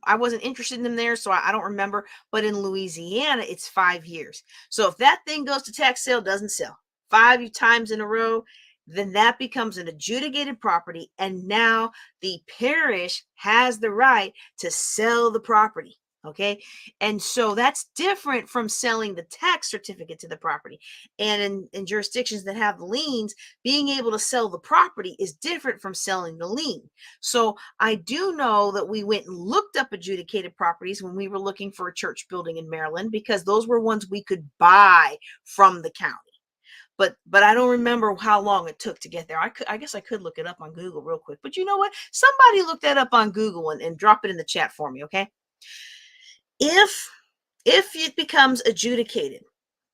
I wasn't interested in them there, so I don't remember. But in Louisiana, it's 5 years. So if that thing goes to tax sale, doesn't sell 5 times in a row, then that becomes an adjudicated property. And now the parish has the right to sell the property. Okay. And so that's different from selling the tax certificate to the property. And in jurisdictions that have liens, being able to sell the property is different from selling the lien. So I do know that we went and looked up adjudicated properties when we were looking for a church building in Maryland, because those were ones we could buy from the county. But I don't remember how long it took to get there. I guess I could look it up on Google real quick. But you know what? Somebody look that up on Google and drop it in the chat for me, okay? If it becomes adjudicated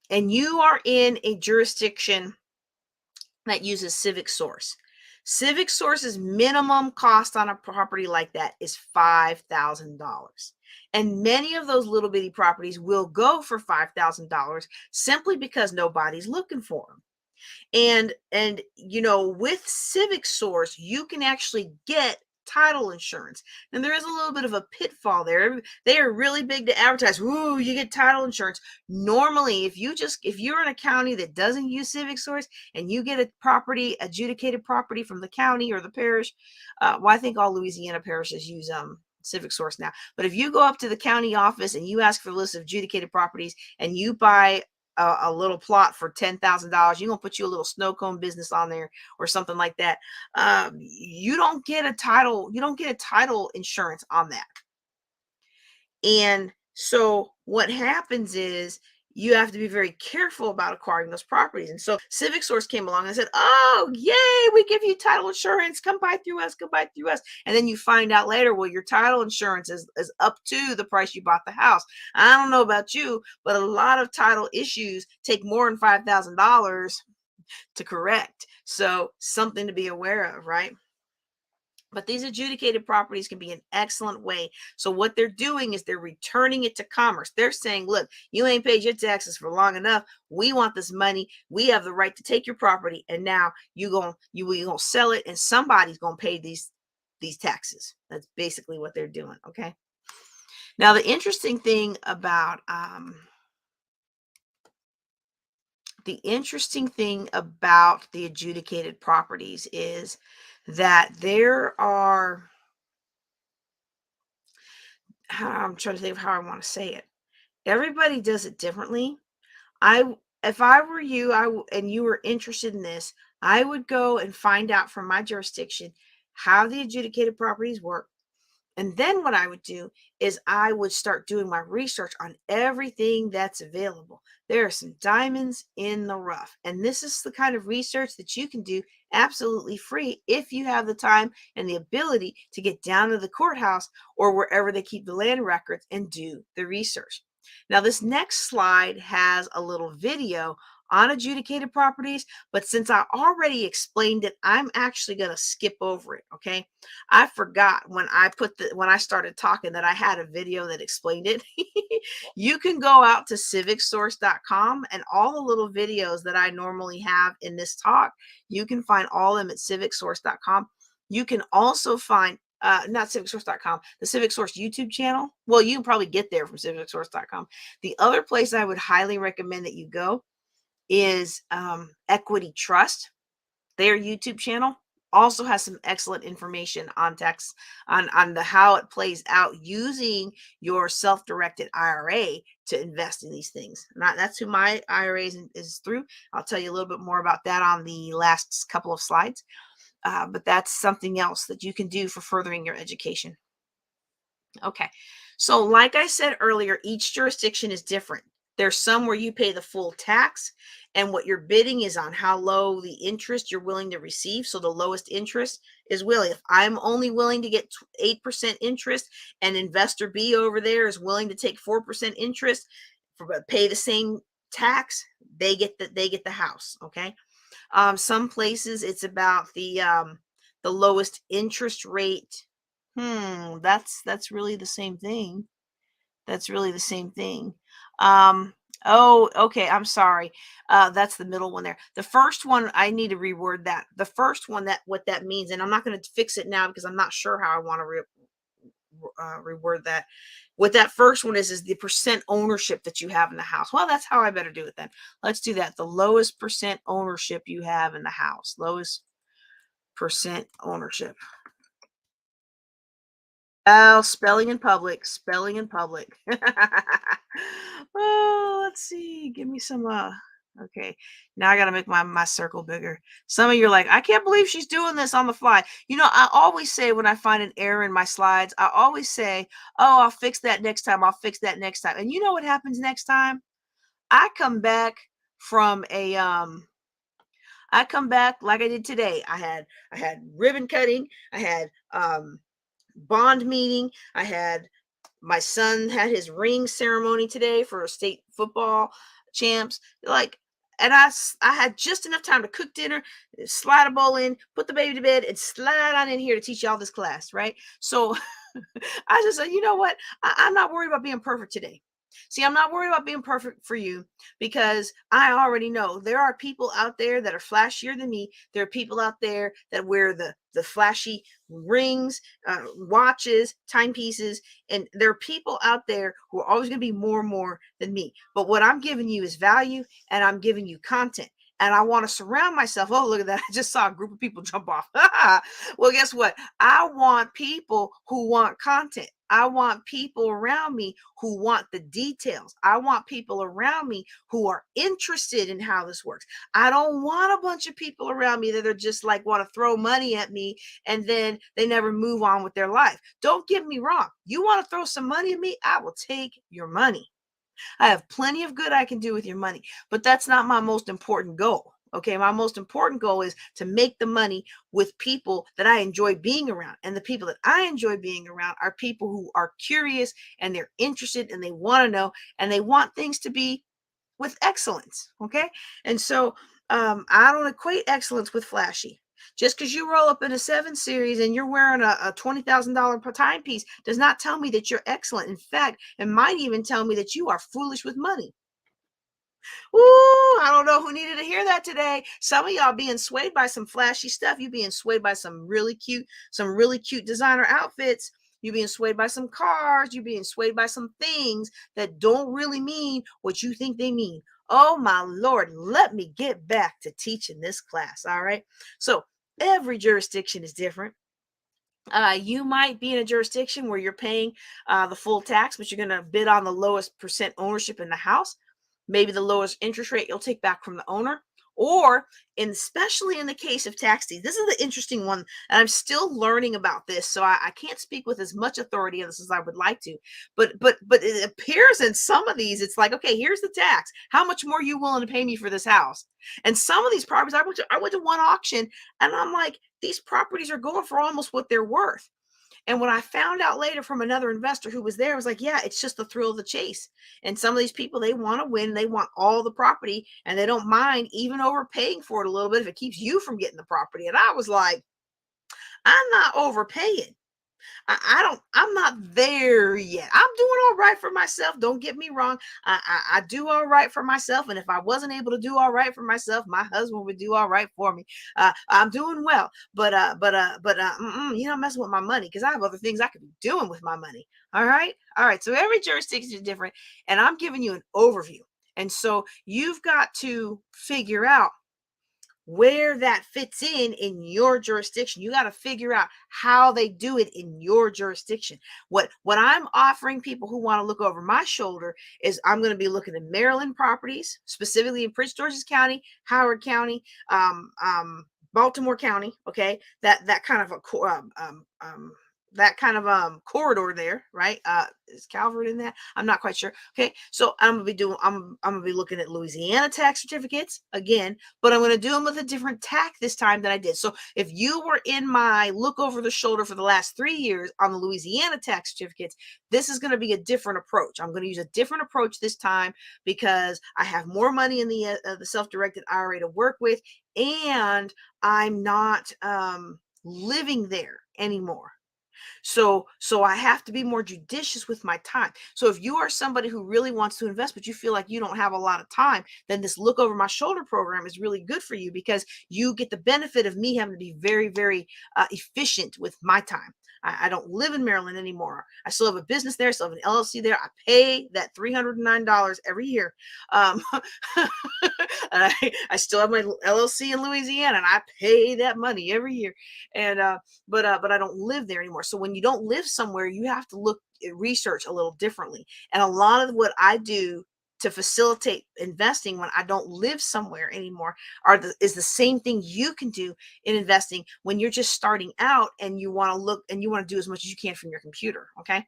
and you are in a jurisdiction that uses civic source, civic source's minimum cost on a property like that is $5,000. And many of those little bitty properties will go for $5,000 simply because nobody's looking for them. And you know, with civic source you can actually get title insurance, and there is a little bit of a pitfall there. They are really big to advertise, ooh, you get title insurance. Normally, if you're in a county that doesn't use civic source and you get a property, adjudicated property from the county or the parish, well, I think all Louisiana parishes use civic source now. But if you go up to the county office and you ask for a list of adjudicated properties and you buy a little plot for $10,000, you're gonna put you a little snow cone business on there or something like that. You don't get a title. You don't get a title insurance on that. And so what happens is you have to be very careful about acquiring those properties. And so Civic Source came along and said, oh, yay, we give you title insurance. Come buy through us, come buy through us. And then you find out later, well, your title insurance is up to the price you bought the house. I don't know about you, but a lot of title issues take more than $5,000 to correct. So something to be aware of, right? But these adjudicated properties can be an excellent way. So what they're doing is they're returning it to commerce. They're saying, look, you ain't paid your taxes for long enough. We want this money. We have the right to take your property. And now you gonna sell it, and somebody's gonna pay these taxes. That's basically what they're doing. Okay. Now the interesting thing about the adjudicated properties is that there are, I'm trying to think of how I want to say it. Everybody does it differently. If I were you, and you were interested in this, I would go and find out from my jurisdiction how the adjudicated properties work. And then what I would do is I would start doing my research on everything that's available. There are some diamonds in the rough. And this is the kind of research that you can do absolutely free if you have the time and the ability to get down to the courthouse or wherever they keep the land records and do the research. Now, this next slide has a little video on adjudicated properties, but since I already explained it, I'm actually going to skip over it. Okay. I forgot when I started talking that I had a video that explained it. You can go out to civicsource.com, and all the little videos that I normally have in this talk, you can find all of them at civicsource.com. You can also find not civicsource.com, the Civic Source YouTube channel. Well, you can probably get there from civicsource.com. The other place I would highly recommend that you go is Equity Trust. Their YouTube channel also has some excellent information on tax, on the how it plays out using your self-directed IRA to invest in these things. That's who my IRA is through. I'll tell you a little bit more about that on the last couple of slides. But that's something else that you can do for furthering your education. Okay, so like I said earlier, each jurisdiction is different. There's some where you pay the full tax, and what you're bidding is on how low the interest you're willing to receive. So the lowest interest is willing. If I'm only willing to get 8% interest, and investor B over there is willing to take 4% interest, pay the same tax, they get the house. Okay. Some places it's about the lowest interest rate. That's really the same thing. That's really the same thing. Oh, okay. I'm sorry. That's the middle one there. The first one, I need to reword that. The first one, that what that means, and I'm not going to fix it now because I'm not sure how I want to reword that. What that first one is the percent ownership that you have in the house. Well, that's how I better do it then. Let's do that. The lowest percent ownership you have in the house. Lowest percent ownership. Oh, spelling in public, spelling in public. Oh, let's see. Give me some okay. Now I gotta make my circle bigger. Some of you are like, I can't believe she's doing this on the fly. You know, I always say when I find an error in my slides, I always say, oh, I'll fix that next time. I'll fix that next time. And you know what happens next time? I come back from a I come back like I did today. I had ribbon cutting, I had bond meeting, I had my son had his ring ceremony today for state football champs. Like, and I had just enough time to cook dinner, slide a bowl in, put the baby to bed, and slide on in here to teach y'all this class, right? So I just said, you know what? I'm not worried about being perfect today. See, I'm not worried about being perfect for you because I already know there are people out there that are flashier than me. There are people out there that wear the flashy rings, watches, timepieces, and there are people out there who are always going to be more and more than me. But what I'm giving you is value, and I'm giving you content. And I want to surround myself. Oh, look at that. I just saw a group of people jump off. Well, guess what? I want people who want content. I want people around me who want the details. I want people around me who are interested in how this works. I don't want a bunch of people around me that are just like want to throw money at me and then they never move on with their life. Don't get me wrong. You want to throw some money at me? I will take your money. I have plenty of good I can do with your money, but that's not my most important goal. Okay, my most important goal is to make the money with people that I enjoy being around. And the people that I enjoy being around are people who are curious and they're interested and they want to know and they want things to be with excellence. Okay. And so I don't equate excellence with flashy. Just because you roll up in a 7 Series and you're wearing a $20,000 timepiece does not tell me that you're excellent. In fact, it might even tell me that you are foolish with money. Ooh, I don't know who needed to hear that today. Some of y'all being swayed by some flashy stuff. You being swayed by some really cute designer outfits. You being swayed by some cars. You being swayed by some things that don't really mean what you think they mean. Oh my Lord, let me get back to teaching this class. All right. So every jurisdiction is different. You might be in a jurisdiction where you're paying the full tax, but you're going to bid on the lowest percent ownership in the house, maybe the lowest interest rate you'll take back from the owner, or especially in the case of tax deeds. This is the interesting one, and I'm still learning about this, so I can't speak with as much authority on this as I would like to. But it appears in some of these, it's like, okay, here's the tax. How much more are you willing to pay me for this house? And some of these properties, I went to one auction, and I'm like, these properties are going for almost what they're worth. And when I found out later from another investor who was there, I was like, yeah, it's just the thrill of the chase. And some of these people, they want to win. They want all the property and they don't mind even overpaying for it a little bit if it keeps you from getting the property. And I was like, I'm not overpaying. I'm not there yet. I'm doing all right for myself. Don't get me wrong. I do all right for myself. And if I wasn't able to do all right for myself, my husband would do all right for me. I'm doing well, you know, messing with my money because I have other things I could be doing with my money. All right. All right. So every jurisdiction is different. And I'm giving you an overview. And so you've got to figure out where that fits in your jurisdiction. You got to figure out how they do it in your jurisdiction. What I'm offering people who want to look over my shoulder is I'm going to be looking at Maryland properties, specifically in Prince George's County, Howard County, Baltimore County. Okay, that kind of a corridor there, right? Is Calvert in that? I'm not quite sure. Okay, so I'm gonna be looking at Louisiana tax certificates again, but I'm gonna do them with a different tack this time than I did. So if you were in my look over the shoulder for the last 3 years on the Louisiana tax certificates, this is gonna be a different approach. I'm gonna use a different approach this time because I have more money in the self-directed IRA to work with, and I'm not living there anymore. So I have to be more judicious with my time. So if you are somebody who really wants to invest, but you feel like you don't have a lot of time, then this look over my shoulder program is really good for you because you get the benefit of me having to be very, very efficient with my time. I don't live in Maryland anymore. I still have a business there. I still have an LLC there. I pay that $309 every year. I still have my LLC in Louisiana and I pay that money every year. And, but I don't live there anymore. So when you don't live somewhere, you have to research a little differently. And a lot of what I do to facilitate investing when I don't live somewhere anymore is the same thing you can do in investing when you're just starting out and you want to look and you want to do as much as you can from your computer. Okay.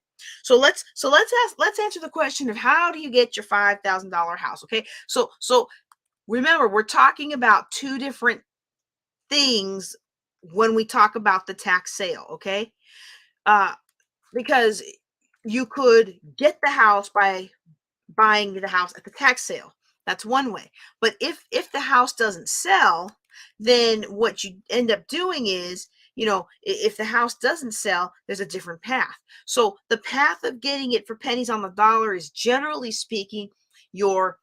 Let's answer the question of how do you get your $5,000 house? Okay. So remember, we're talking about two different things when we talk about the tax sale. Okay. Uh, because you could get the house by buying the house at the tax sale. That's one way. But if the house doesn't sell, then what you end up doing is, if the house doesn't sell, there's a different path. So the path of getting it for pennies on the dollar is, generally speaking, your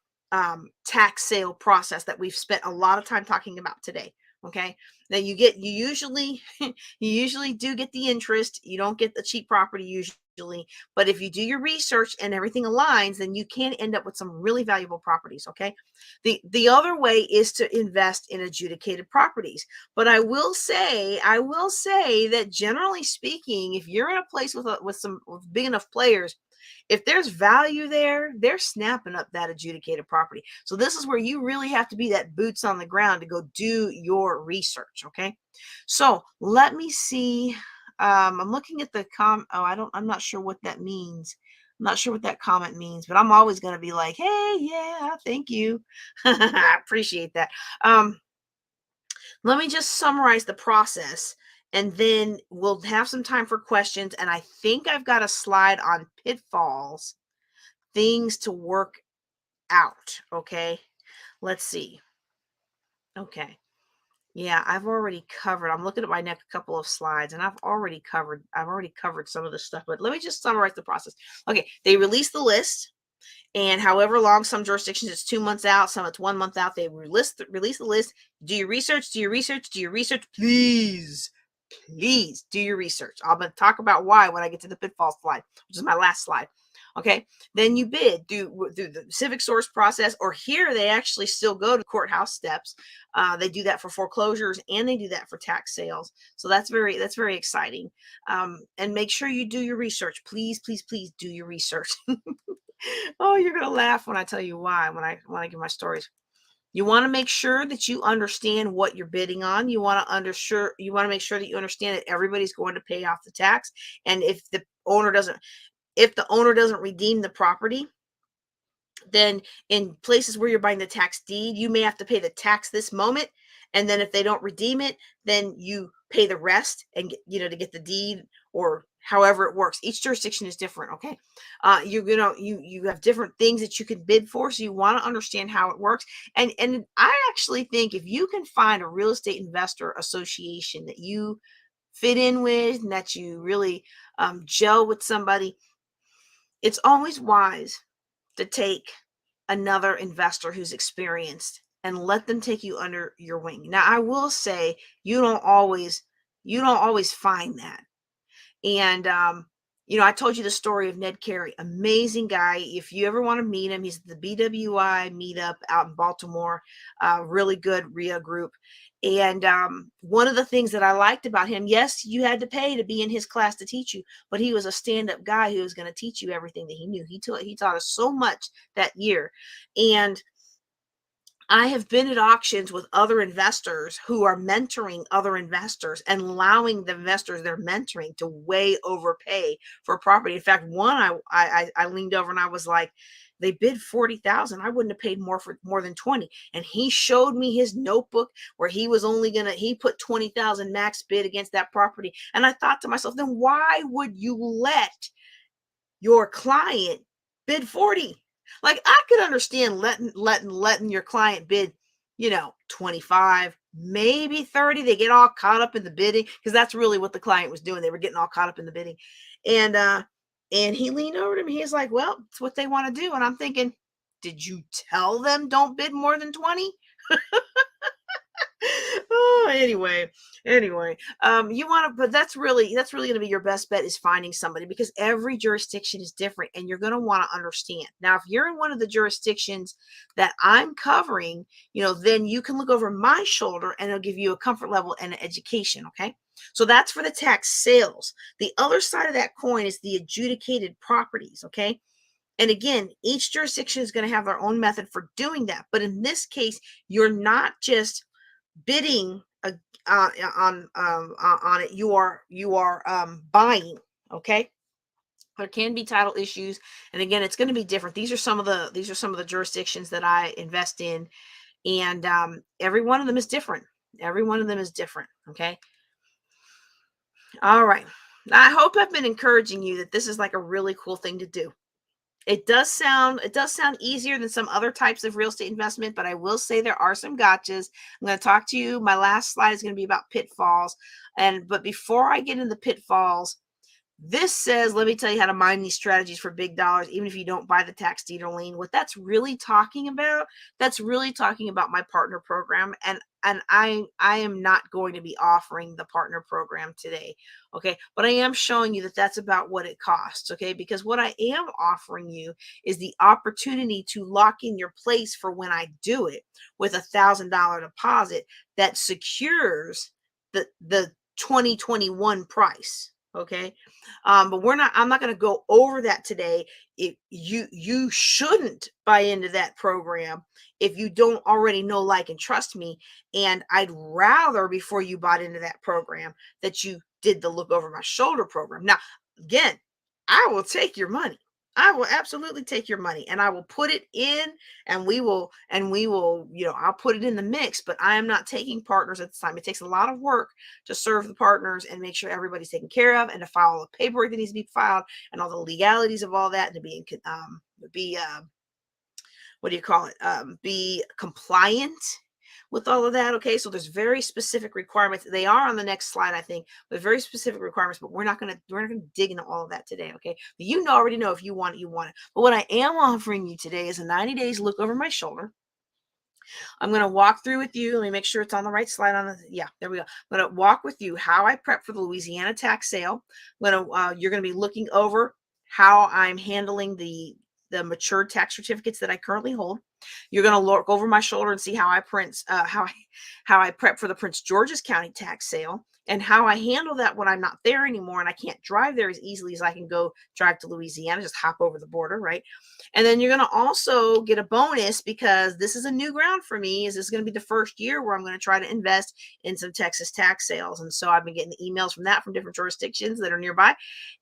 tax sale process that we've spent a lot of time talking about today. Okay. Now you usually you usually do get the interest. You don't get the cheap property usually, but if you do your research and everything aligns, then you can end up with some really valuable properties. Okay. The other way is to invest in adjudicated properties. But I will say that, generally speaking, if you're in a place with big enough players, if there's value there, they're snapping up that adjudicated property. So this is where you really have to be that boots on the ground to go do your research. Okay. So let me see. I'm looking at the I'm not sure what that means. I'm not sure what that comment means, but I'm always going to be like, hey, yeah, thank you. I appreciate that. Let me just summarize the process, and then we'll have some time for questions. And I think I've got a slide on pitfalls, things to work out. Okay. Let's see. Okay. Yeah, I've already covered. I'm looking at my next couple of slides, and I've already covered some of the stuff, but let me just summarize the process. Okay, they release the list, and however long, some jurisdictions it's 2 months out, some it's 1 month out. They release the list. Do your research, please. Please do your research. I'm going to talk about why when I get to the pitfall slide, which is my last slide. Okay. Then you bid through the civic source process, or here they actually still go to courthouse steps. They do that for foreclosures and they do that for tax sales. So that's very exciting. And make sure you do your research. Please, please, please do your research. Oh, you're going to laugh when I tell you why, when I give my stories. You want to make sure that you understand what you're bidding on. You want to make sure that you understand that everybody's going to pay off the tax. And if the owner doesn't redeem the property, then in places where you're buying the tax deed, you may have to pay the tax this moment. And then if they don't redeem it, then you pay the rest and to get the deed, or however it works. Each jurisdiction is different. Okay. You have different things that you can bid for. So you want to understand how it works. And I actually think if you can find a real estate investor association that you fit in with and that you really gel with somebody, it's always wise to take another investor who's experienced and let them take you under your wing. Now, I will say you don't always find that. And I told you the story of Ned Carey, amazing guy. If you ever want to meet him, he's at the BWI meetup out in Baltimore, really good RIA group. And one of the things that I liked about him, yes, you had to pay to be in his class to teach you, but he was a stand-up guy who was going to teach you everything that he knew. He taught us so much that year. And I have been at auctions with other investors who are mentoring other investors and allowing the investors they're mentoring to way overpay for property. In fact, one I leaned over and I was like, they bid 40,000. I wouldn't have paid more than 20. And he showed me his notebook where he put 20,000 max bid against that property. And I thought to myself, then why would you let your client bid 40? Like, I could understand letting your client bid, 25, maybe 30. They get all caught up in the bidding, because that's really what the client was doing. They were getting all caught up in the bidding. And he leaned over to me. He's like, well, it's what they want to do. And I'm thinking, did you tell them don't bid more than 20? Oh, anyway, but that's really going to be your best bet, is finding somebody, because every jurisdiction is different and you're going to want to understand. Now, if you're in one of the jurisdictions that I'm covering, then you can look over my shoulder and it'll give you a comfort level and an education. Okay. So that's for the tax sales. The other side of that coin is the adjudicated properties, okay? And again, each jurisdiction is going to have their own method for doing that. But in this case, you're not just bidding on it. You are buying. Okay. There can be title issues, and again, it's going to be different. These are some of the jurisdictions that I invest in, and every one of them is different. Every one of them is different. Okay. All right. I hope I've been encouraging you that this is like a really cool thing to do. It does sound easier than some other types of real estate investment, but I will say there are some gotchas. I'm going to talk to you. My last slide is going to be about pitfalls. But before I get into pitfalls, this says, let me tell you how to mine these strategies for big dollars, even if you don't buy the tax deed or lien. What that's really talking about my partner program. And I am not going to be offering the partner program today. Okay. But I am showing you that that's about what it costs. Okay. Because what I am offering you is the opportunity to lock in your place for when I do it with $1,000 deposit that secures the 2021 price. Okay. But I'm not going to go over that today. If you shouldn't buy into that program if you don't already know, like, and trust me. And I'd rather, before you bought into that program, that you did the look over my shoulder program. Now, again, I will take your money. I will absolutely take your money, and I will put it in, and we will, I'll put it in the mix, but I am not taking partners at this time. It takes a lot of work to serve the partners and make sure everybody's taken care of, and to file the paperwork that needs to be filed, and all the legalities of all that, and to be what do you call it? Be compliant with all of that. Okay, so there's very specific requirements. They are on the next slide, I think, but very specific requirements. But we're not gonna dig into all of that today. Okay, but already know, if you want it, you want it. But what I am offering you today is a 90 days look over my shoulder. I'm going to walk through with you. Let me make sure it's on the right slide. Yeah, there we go. I'm going to walk with you how I prep for the Louisiana tax sale. You're going to be looking over how I'm handling the matured tax certificates that I currently hold. You're going to look over my shoulder and see how I prep for the Prince George's County tax sale, and how I handle that when I'm not there anymore and I can't drive there as easily as I can go drive to Louisiana, just hop over the border, right? And then you're going to also get a bonus, because this is a new ground for me. This is going to be the first year where I'm going to try to invest in some Texas tax sales. And so I've been getting the emails from that, from different jurisdictions that are nearby.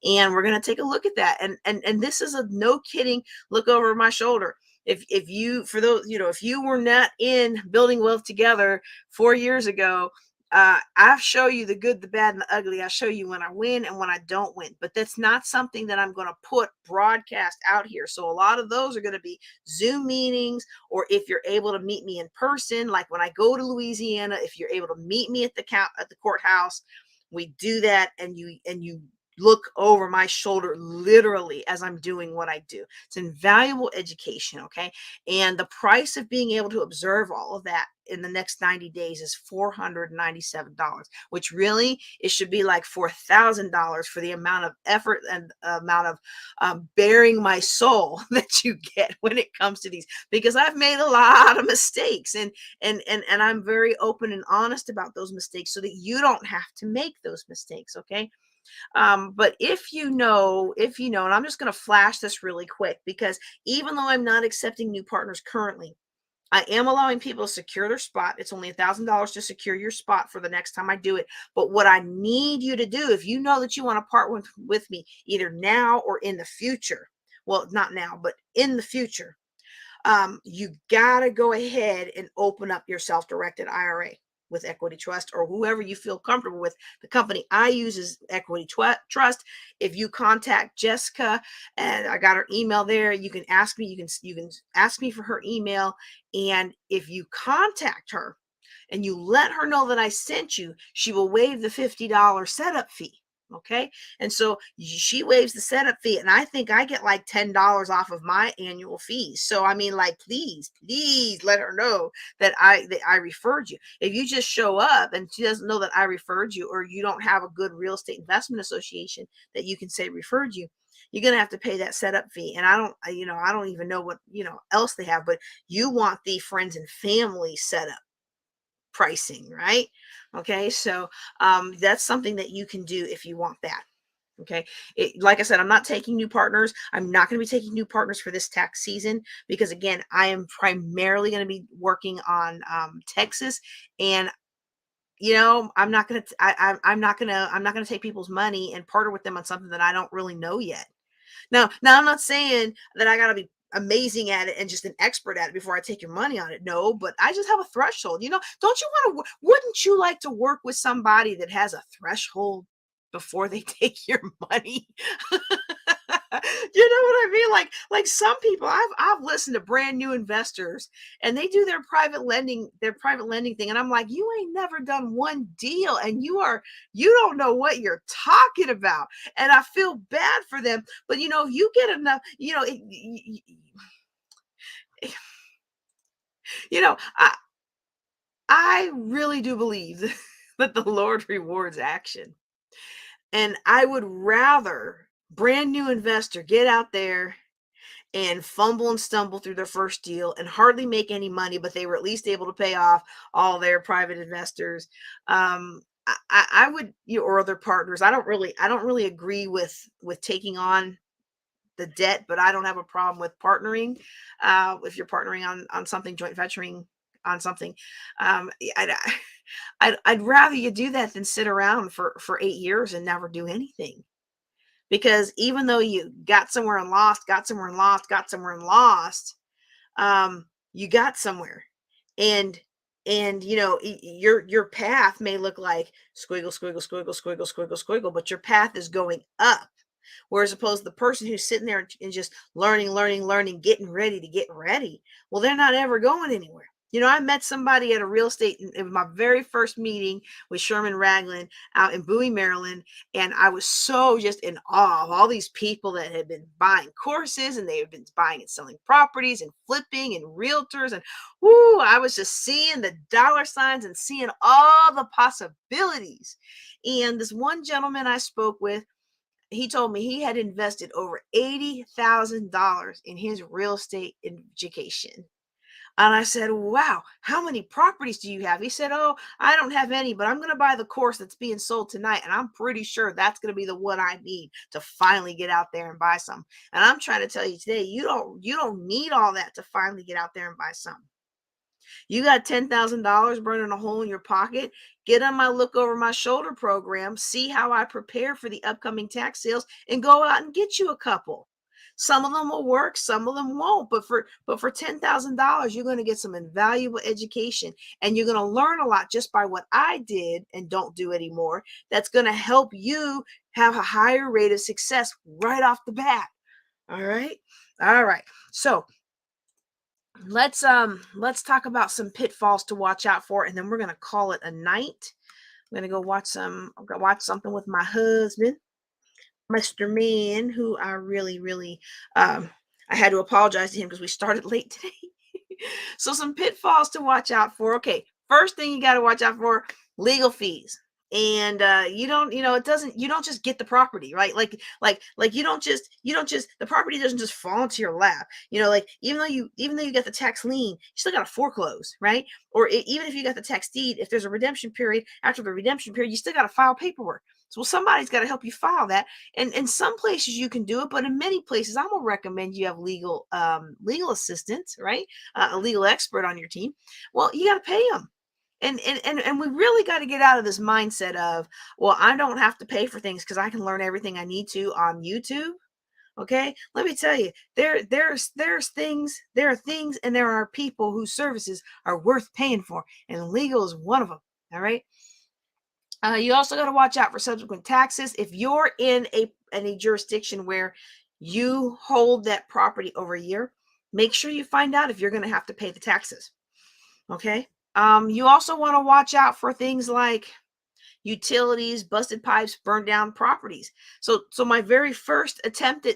And we're going to take a look at that. And this is a no kidding look over my shoulder. If you, for those, if you were not in Building Wealth Together 4 years ago, I show you the good, the bad, and the ugly. I show you when I win and when I don't win. But that's not something that I'm going to put broadcast out here. So a lot of those are going to be Zoom meetings, or if you're able to meet me in person, like when I go to Louisiana, if you're able to meet me at the courthouse, we do that, and you look over my shoulder literally as I'm doing what I do. It's invaluable education, okay? And the price of being able to observe all of that in the next 90 days is $497, which really, it should be like $4,000 for the amount of effort and amount of bearing my soul that you get when it comes to these, because I've made a lot of mistakes, and I'm very open and honest about those mistakes so that you don't have to make those mistakes, okay? But and I'm just going to flash this really quick, because even though I'm not accepting new partners currently, I am allowing people to secure their spot. It's only $1,000 to secure your spot for the next time I do it. But what I need you to do, if you know that you want to part with me either now or in the future, well, not now, but in the future, you got to go ahead and open up your self-directed IRA with Equity Trust, or whoever you feel comfortable with. The company I use is Equity Trust. If you contact Jessica, and I got her email there, you can ask me. You can ask me for her email, and if you contact her and you let her know that I sent you, she will waive the $50 setup fee. Okay. And so she waives the setup fee, and I think I get like $10 off of my annual fees. So, I mean, like, please let her know that I referred you. If you just show up and she doesn't know that I referred you, or you don't have a good real estate investment association that you can say referred you, you're going to have to pay that setup fee. And I don't even know what, else they have, but you want the friends and family setup. pricing, right? Okay, so that's something that you can do if you want that. Okay. Like I said, I'm not taking new partners. I'm not going to be taking new partners for this tax season because, again, I am primarily going to be working on Texas, and I'm not going to. I'm not going to take people's money and partner with them on something that I don't really know yet. Now, I'm not saying that I got to be amazing at it and just an expert at it before I take your money on it. No, but I just have a threshold. Don't you want to? Wouldn't you like to work with somebody that has a threshold before they take your money? You know what I mean? Like some people, I've listened to brand new investors, and they do their private lending thing, and I'm like, you ain't never done one deal, and you don't know what you're talking about, and I feel bad for them. But if you get enough, I really do believe that the Lord rewards action. And I would rather brand new investor get out there and fumble and stumble through their first deal and hardly make any money, but they were at least able to pay off all their private investors. I would, or other partners. I don't really agree with taking on the debt, but I don't have a problem with partnering. If you're partnering on something, joint venturing on something, I'd, I'd rather you do that than sit around for 8 years and never do anything. Because even though you got somewhere and lost, got somewhere and lost, got somewhere and lost, you got somewhere, and your path may look like squiggle, squiggle, squiggle, squiggle, squiggle, squiggle, but your path is going up. Whereas opposed to the person who's sitting there and just learning, learning, learning, getting ready to get ready, well, they're not ever going anywhere. I met somebody at a real estate, in my very first meeting with Sherman Ragland out in Bowie, Maryland, and I was so just in awe of all these people that had been buying courses, and they had been buying and selling properties and flipping and realtors, and I was just seeing the dollar signs and seeing all the possibilities. And this one gentleman I spoke with, he told me he had invested over $80,000 in his real estate education. And I said, wow, how many properties do you have? He said, oh, I don't have any, but I'm going to buy the course that's being sold tonight. And I'm pretty sure that's going to be the one I need to finally get out there and buy some. And I'm trying to tell you today, you don't need all that to finally get out there and buy some. You got $10,000 burning a hole in your pocket. Get on my look over my shoulder program, see how I prepare for the upcoming tax sales, and go out and get you a couple. Some of them will work, some of them won't. But for $10,000, you're going to get some invaluable education, and you're going to learn a lot just by what I did and don't do anymore. That's going to help you have a higher rate of success right off the bat. All right. All right. So let's talk about some pitfalls to watch out for, and then we're gonna call it a night. I'm gonna watch something with my husband, Mr. Man, who I really, really I had to apologize to him because we started late today. So some pitfalls to watch out for. Okay, first thing you got to watch out for: legal fees. And you don't, it doesn't, you don't just get the property, right? Like you don't just the property doesn't just fall into your lap. Like even though you get the tax lien, you still got to foreclose, right? Or even if you got the tax deed, if there's a redemption period, after the redemption period, you still got to file paperwork. So somebody's got to help you file that. And in some places you can do it, but in many places, I'm gonna recommend you have legal assistance, right? A legal expert on your team. Well, you got to pay them. And we really got to get out of this mindset of, well, I don't have to pay for things because I can learn everything I need to on YouTube. Okay, let me tell you, there are things, and there are people whose services are worth paying for, and legal is one of them. All right. You also got to watch out for subsequent taxes. If you're in a jurisdiction where you hold that property over a year, make sure you find out if you're going to have to pay the taxes. Okay. You also want to watch out for things like utilities, busted pipes, burned down properties. So my very first attempt at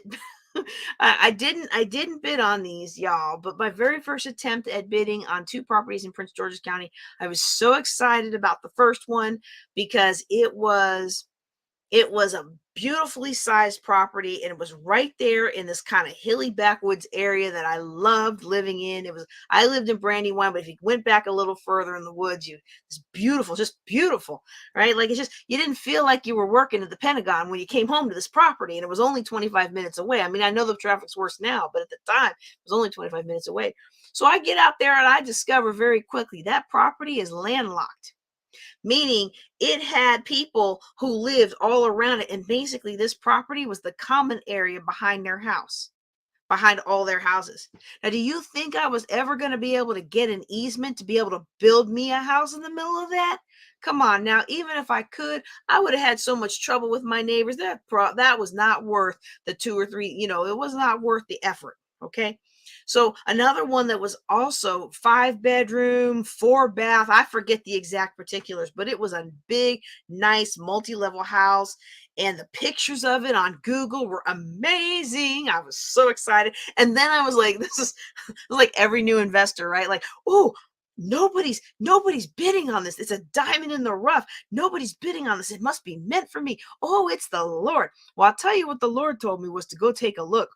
I didn't bid on these, y'all, but my very first attempt at bidding on 2 properties in Prince George's County, I was so excited about the first one because it was It was a beautifully sized property, and it was right there in this kind of hilly backwoods area that I loved living in. I lived in Brandywine, but if you went back a little further in the woods, it's beautiful, just beautiful, right? Like, it's just, you didn't feel like you were working at the Pentagon when you came home to this property, and it was only 25 minutes away. I mean, I know the traffic's worse now, but at the time it was only 25 minutes away. So I get out there and I discover very quickly that property is landlocked, meaning it had people who lived all around it. And basically, this property was the common area behind their house, behind all their houses. Now, do you think I was ever going to be able to get an easement to be able to build me a house in the middle of that? Come on now, even if I could, I would have had so much trouble with my neighbors. That was not worth the 2 or 3, it was not worth the effort. Okay. So another one that was also 5 bedroom, 4 bath. I forget the exact particulars, but it was a big, nice multi-level house. And the pictures of it on Google were amazing. I was so excited. And then I was like, this is like every new investor, right? Like, oh, nobody's bidding on this. It's a diamond in the rough. Nobody's bidding on this. It must be meant for me. Oh, it's the Lord. Well, I'll tell you what the Lord told me was to go take a look.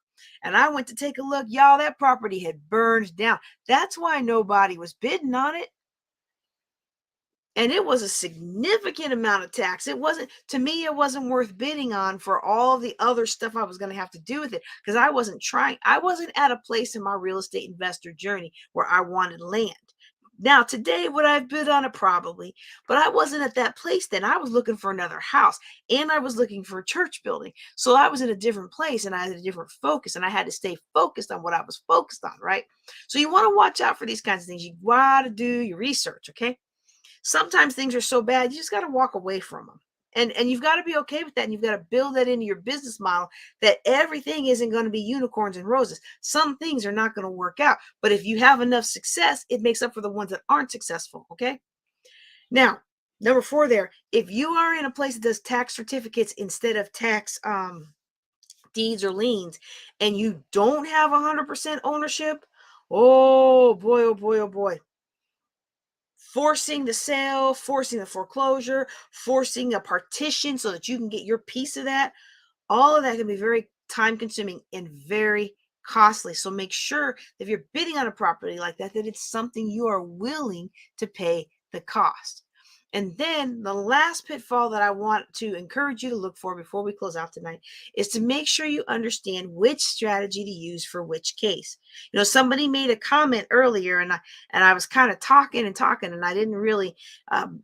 And I went to take a look. Y'all, that property had burned down. That's why nobody was bidding on it. And it was a significant amount of tax. It wasn't, to me, it wasn't worth bidding on for all the other stuff I was going to have to do with it, because I wasn't at a place in my real estate investor journey where I wanted land. Now, today, would I have bid on it? Probably, but I wasn't at that place then. I was looking for another house, and I was looking for a church building. So I was in a different place, and I had a different focus, and I had to stay focused on what I was focused on, right? So you want to watch out for these kinds of things. You got to do your research, okay? Sometimes things are so bad, you just got to walk away from them. And you've got to be okay with that. And you've got to build that into your business model, that everything isn't going to be unicorns and roses. Some things are not going to work out. But if you have enough success, it makes up for the ones that aren't successful. Okay. Now, number 4 there, if you are in a place that does tax certificates instead of tax deeds or liens, and you don't have 100% ownership, oh boy, oh boy, oh boy, forcing the sale, forcing the foreclosure, forcing a partition so that you can get your piece of that, all of that can be very time consuming and very costly. So make sure if you're bidding on a property like that, that it's something you are willing to pay the cost. And then the last pitfall that I want to encourage you to look for before we close out tonight is to make sure you understand which strategy to use for which case. Somebody made a comment earlier, and I was kind of talking and talking, and I didn't really,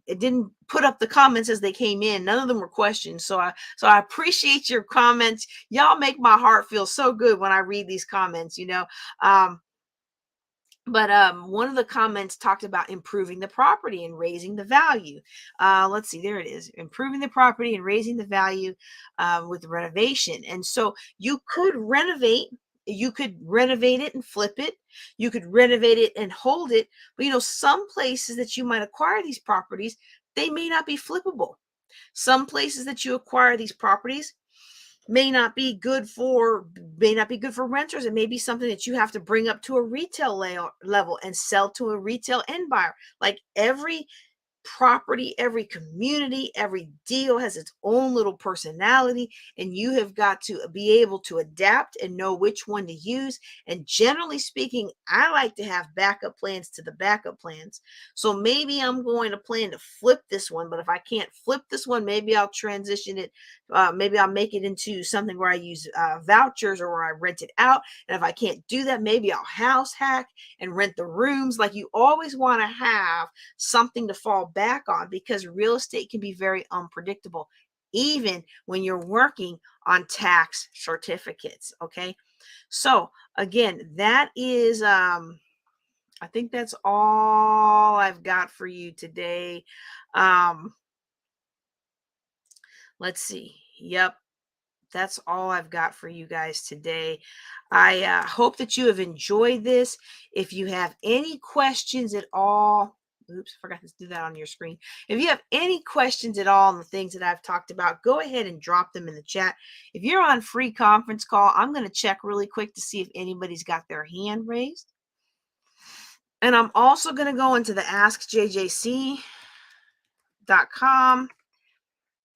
it didn't put up the comments as they came in. None of them were questions. So I appreciate your comments. Y'all make my heart feel so good when I read these comments. But one of the comments talked about improving the property and raising the value. Let's see, there it is, improving the property and raising the value with renovation. And so you could renovate it and flip it. You could renovate it and hold it. But some places that you might acquire these properties, they may not be flippable. Some places that you acquire these properties may not be good for renters. It may be something that you have to bring up to a retail level and sell to a retail end buyer. Like, every property, every community, every deal has its own little personality, and you have got to be able to adapt and know which one to use. And generally speaking, I like to have backup plans to the backup plans. So maybe I'm going to plan to flip this one, but if I can't flip this one, maybe I'll transition it. Maybe I'll make it into something where I use vouchers, or where I rent it out. And if I can't do that, maybe I'll house hack and rent the rooms. Like, you always want to have something to fall back on, because real estate can be very unpredictable, even when you're working on tax certificates. Okay. So again, that is, I think that's all I've got for you today. Let's see. Yep. That's all I've got for you guys today. I hope that you have enjoyed this. If you have any questions at all, oops, forgot to do that on your screen. If you have any questions at all on the things that I've talked about, go ahead and drop them in the chat. If you're on free conference call, I'm going to check really quick to see if anybody's got their hand raised. And I'm also going to go into the askjjc.com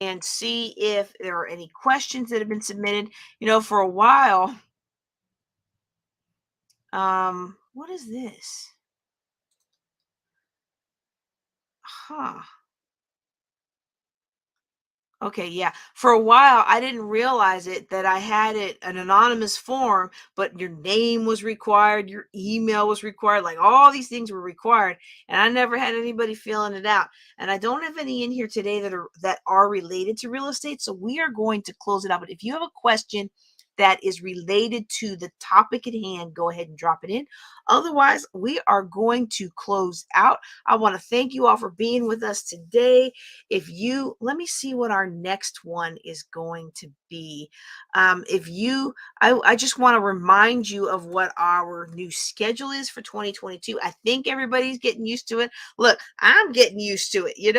and see if there are any questions that have been submitted. For a while, what is this? Huh. Okay, yeah. For a while, I didn't realize it that I had it an anonymous form, but your name was required, your email was required, like all these things were required, and I never had anybody filling it out. And I don't have any in here today that are related to real estate, so we are going to close it out. But if you have a question that is related to the topic at hand, go ahead and drop it in. Otherwise, we are going to close out. I want to thank you all for being with us today. If you let me see what our next one is going to be. If you I just want to remind you of what our new schedule is for 2022. I think everybody's getting used to it. Look, I'm getting used to it.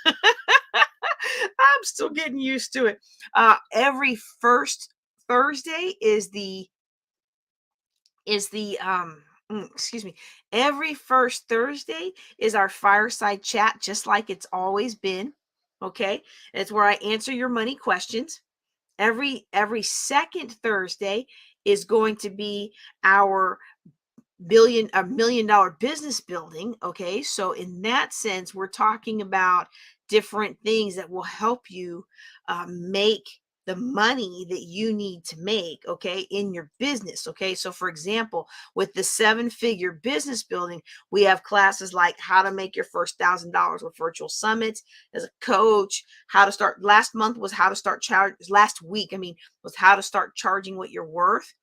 I'm still getting used to it. Every first Thursday excuse me. Every first Thursday is our fireside chat, just like it's always been. Okay. It's where I answer your money questions. Every second Thursday is going to be our $1 million business building. Okay, so in that sense, we're talking about different things that will help you make the money that you need to make, okay, in your business. Okay, so for example, with the 7-figure business building, we have classes like how to make your first $1,000 with virtual summits as a coach, how to start. Last month was how to start charge. Last week, I mean, was how to start charging what you're worth.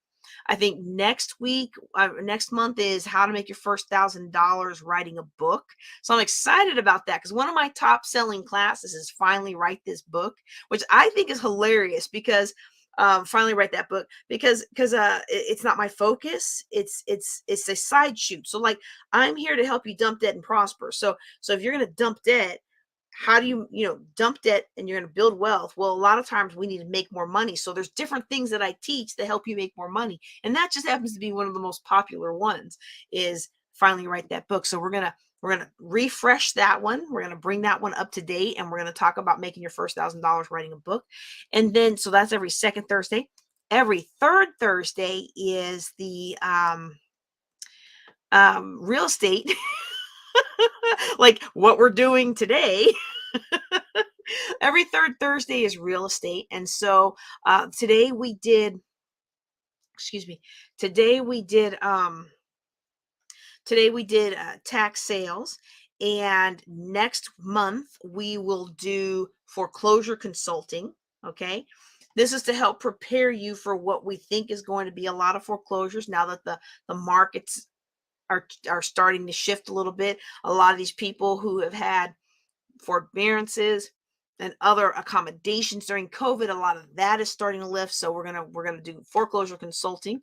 I think next month is how to make your first $1,000 writing a book. So I'm excited about that because one of my top selling classes is finally write this book, which I think is hilarious because finally write that book because it's not my focus. It's a side shoot. So like I'm here to help you dump debt and prosper. So if you're gonna dump debt, how do you dump debt and you're going to build wealth? Well, a lot of times we need to make more money, so there's different things that I teach to help you make more money, and that just happens to be one of the most popular ones is finally write that book. So we're going to refresh that one. We're going to bring that one up to date, and we're going to talk about making your first $1,000 writing a book. And then so that's every second Thursday. Every third Thursday is the real estate like what we're doing today. Every third Thursday is real estate. And so today we did, excuse me, today we did tax sales, and next month we will do foreclosure consulting. Okay. This is to help prepare you for what we think is going to be a lot of foreclosures now that the markets are starting to shift a little bit. A lot of these people who have had forbearances and other accommodations during COVID, a lot of that is starting to lift. So we're gonna do foreclosure consulting.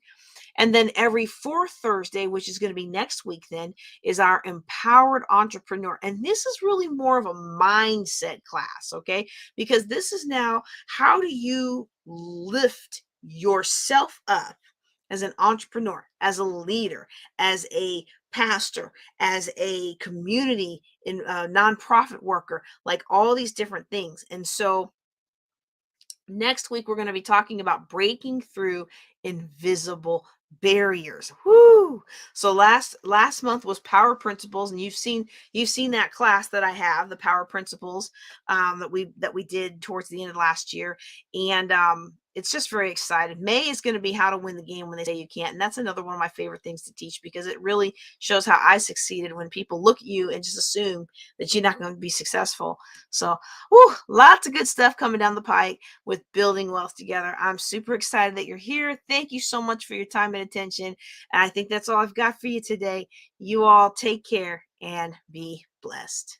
And then every fourth Thursday, which is going to be next week, then is our empowered entrepreneur. And this is really more of a mindset class, okay? Because this is now how do you lift yourself up as an entrepreneur, as a leader, as a pastor, as a community in nonprofit worker, like all these different things. And so next week we're going to be talking about breaking through invisible barriers. Woo! So last month was power principles, and you've seen that class that I have, the power principles, that we did towards the end of last year. And it's just very excited. May is going to be how to win the game when they say you can't, and that's another one of my favorite things to teach because it really shows how I succeeded when people look at you and just assume that you're not going to be successful. So lots of good stuff coming down the pike with building wealth together. I'm super excited that you're here. Thank you so much for your time and attention. And I think that's all I've got for you today. You all take care and be blessed.